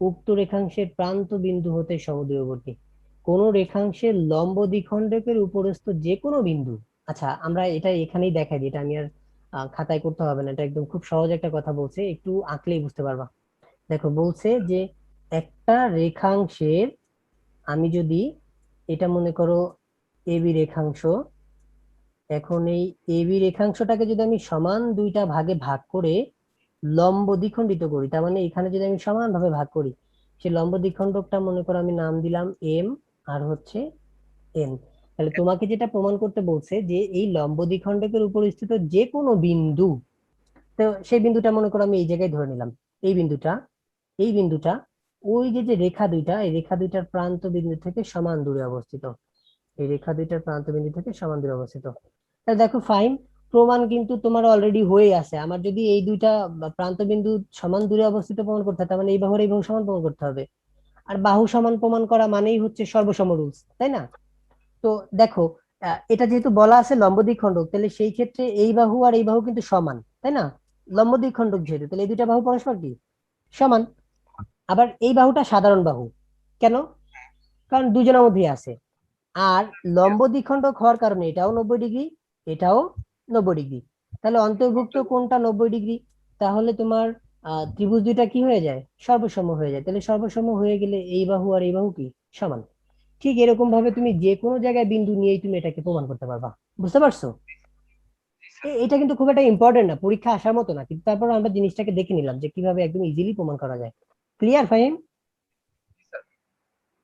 Speaker 1: উক্ত রেখাংশের প্রান্ত বিন্দু হতে সমদূরবর্তী। কোন রেখাংশের লম্ব দ্বিখণ্ডকের উপরস্থ যে কোনো বিন্দু। আচ্ছা আমরা এটা এখানেই দেখাই দিই, এটা আমি আর খাতায় করতে হবে না, এটা একদম খুব সহজ একটা কথা বলছে, একটু আঁকলেই বুঝতে পারবা। দেখো বলছে যে একটা রেখাংশের, আমি যদি এটা মনে করো এবি রেখাংশ, এখন এই এবি রেখাংশটাকে যদি আমি সমান দুইটা ভাগে ভাগ করে লম্ব দ্বিখণ্ডিত করি, তার মানে এখানে যদি আমি সমান ভাবে ভাগ করি, সেই লম্ব দ্বিখণ্ডকটা মনে করো আমি নাম দিলাম এম, আর হচ্ছে এন। তাহলে তোমাকে যেটা প্রমাণ করতে বলছে যে এই লম্ব দ্বিখণ্ডকের উপর স্থিত যে কোনো বিন্দু, তো সেই বিন্দুটা মনে করো আমি এই জায়গায় ধরে নিলাম, এই বিন্দুটা, এই বিন্দুটা ওই যে যে রেখা দুইটা, এই রেখা দুইটার প্রান্ত বিন্দু থেকে সমান দূরে অবস্থিত, এই রেখা দুইটার প্রান্ত বিন্দু থেকে সমান দূরে অবস্থিত। তাহলে দেখো ফাইন, প্রমাণ কিন্তু তোমার অলরেডি হয়ে আছে। আমার যদি এই দুইটা প্রান্ত বিন্দু সমান দূরে অবস্থিত প্রমাণ করতে হয়, তার মানে এই বাহুর এই বাহু সমান প্রমাণ করতে হবে। আর বাহু সমান প্রমাণ করা মানেই হচ্ছে সর্বসম রুলস, তাই না? তো দেখো এটা যেহেতু বলা আছে লম্ব দ্বিখণ্ডক, তাহলে সেই ক্ষেত্রে এই বাহু আর এই বাহু কিন্তু সমান, তাই না? লম্ব দ্বিখণ্ডক যেহেতু, তাহলে এই দুইটা বাহু পরস্পর কি সমান। আবার এই বাহুটা সাধারণ বাহু, কেন? কারণ দুজনের মধ্যেই আছে। আর লম্ব দ্বিখণ্ডক হওয়ার কারণে এটাও 90 ডিগ্রি, এটাও 90 ডিগ্রি, তাহলে অন্তর্ভুক্ত কোণটা 90 ডিগ্রি। তাহলে তোমার ত্রিভুজ দুইটা কি হয়ে যায়? সর্বসম হয়ে যায়। তাহলে সর্বসম হয়ে গেলে এই বাহু আর এই বাহু কি সমান। ঠিক এরকম ভাবে তুমি যে কোনো জায়গায় বিন্দু নিয়েই তুমি এটাকে প্রমাণ করতে পারবা। বুঝতে পারছো? এটা কিন্তু খুব একটা ইম্পর্টেন্ট না, পরীক্ষা আসার মতো না, কিন্তু তারপর আমরা জিনিসটাকে দেখে নিলাম যে কিভাবে একদম ইজিলি প্রমাণ করা যায়। ক্লিয়ার ফাহিম?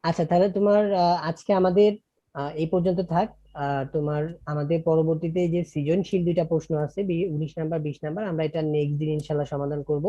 Speaker 1: আচ্ছা তাহলে তোমার আজকে আমাদের এই পর্যন্ত থাক। তোমার আমাদের পরবর্তীতে যে সৃজনশীল দুইটা প্রশ্ন আছে 19 নাম্বার 20 নাম্বার, আমরা এটা নেক্সট দিন ইনশাল্লাহ সমাধান করব।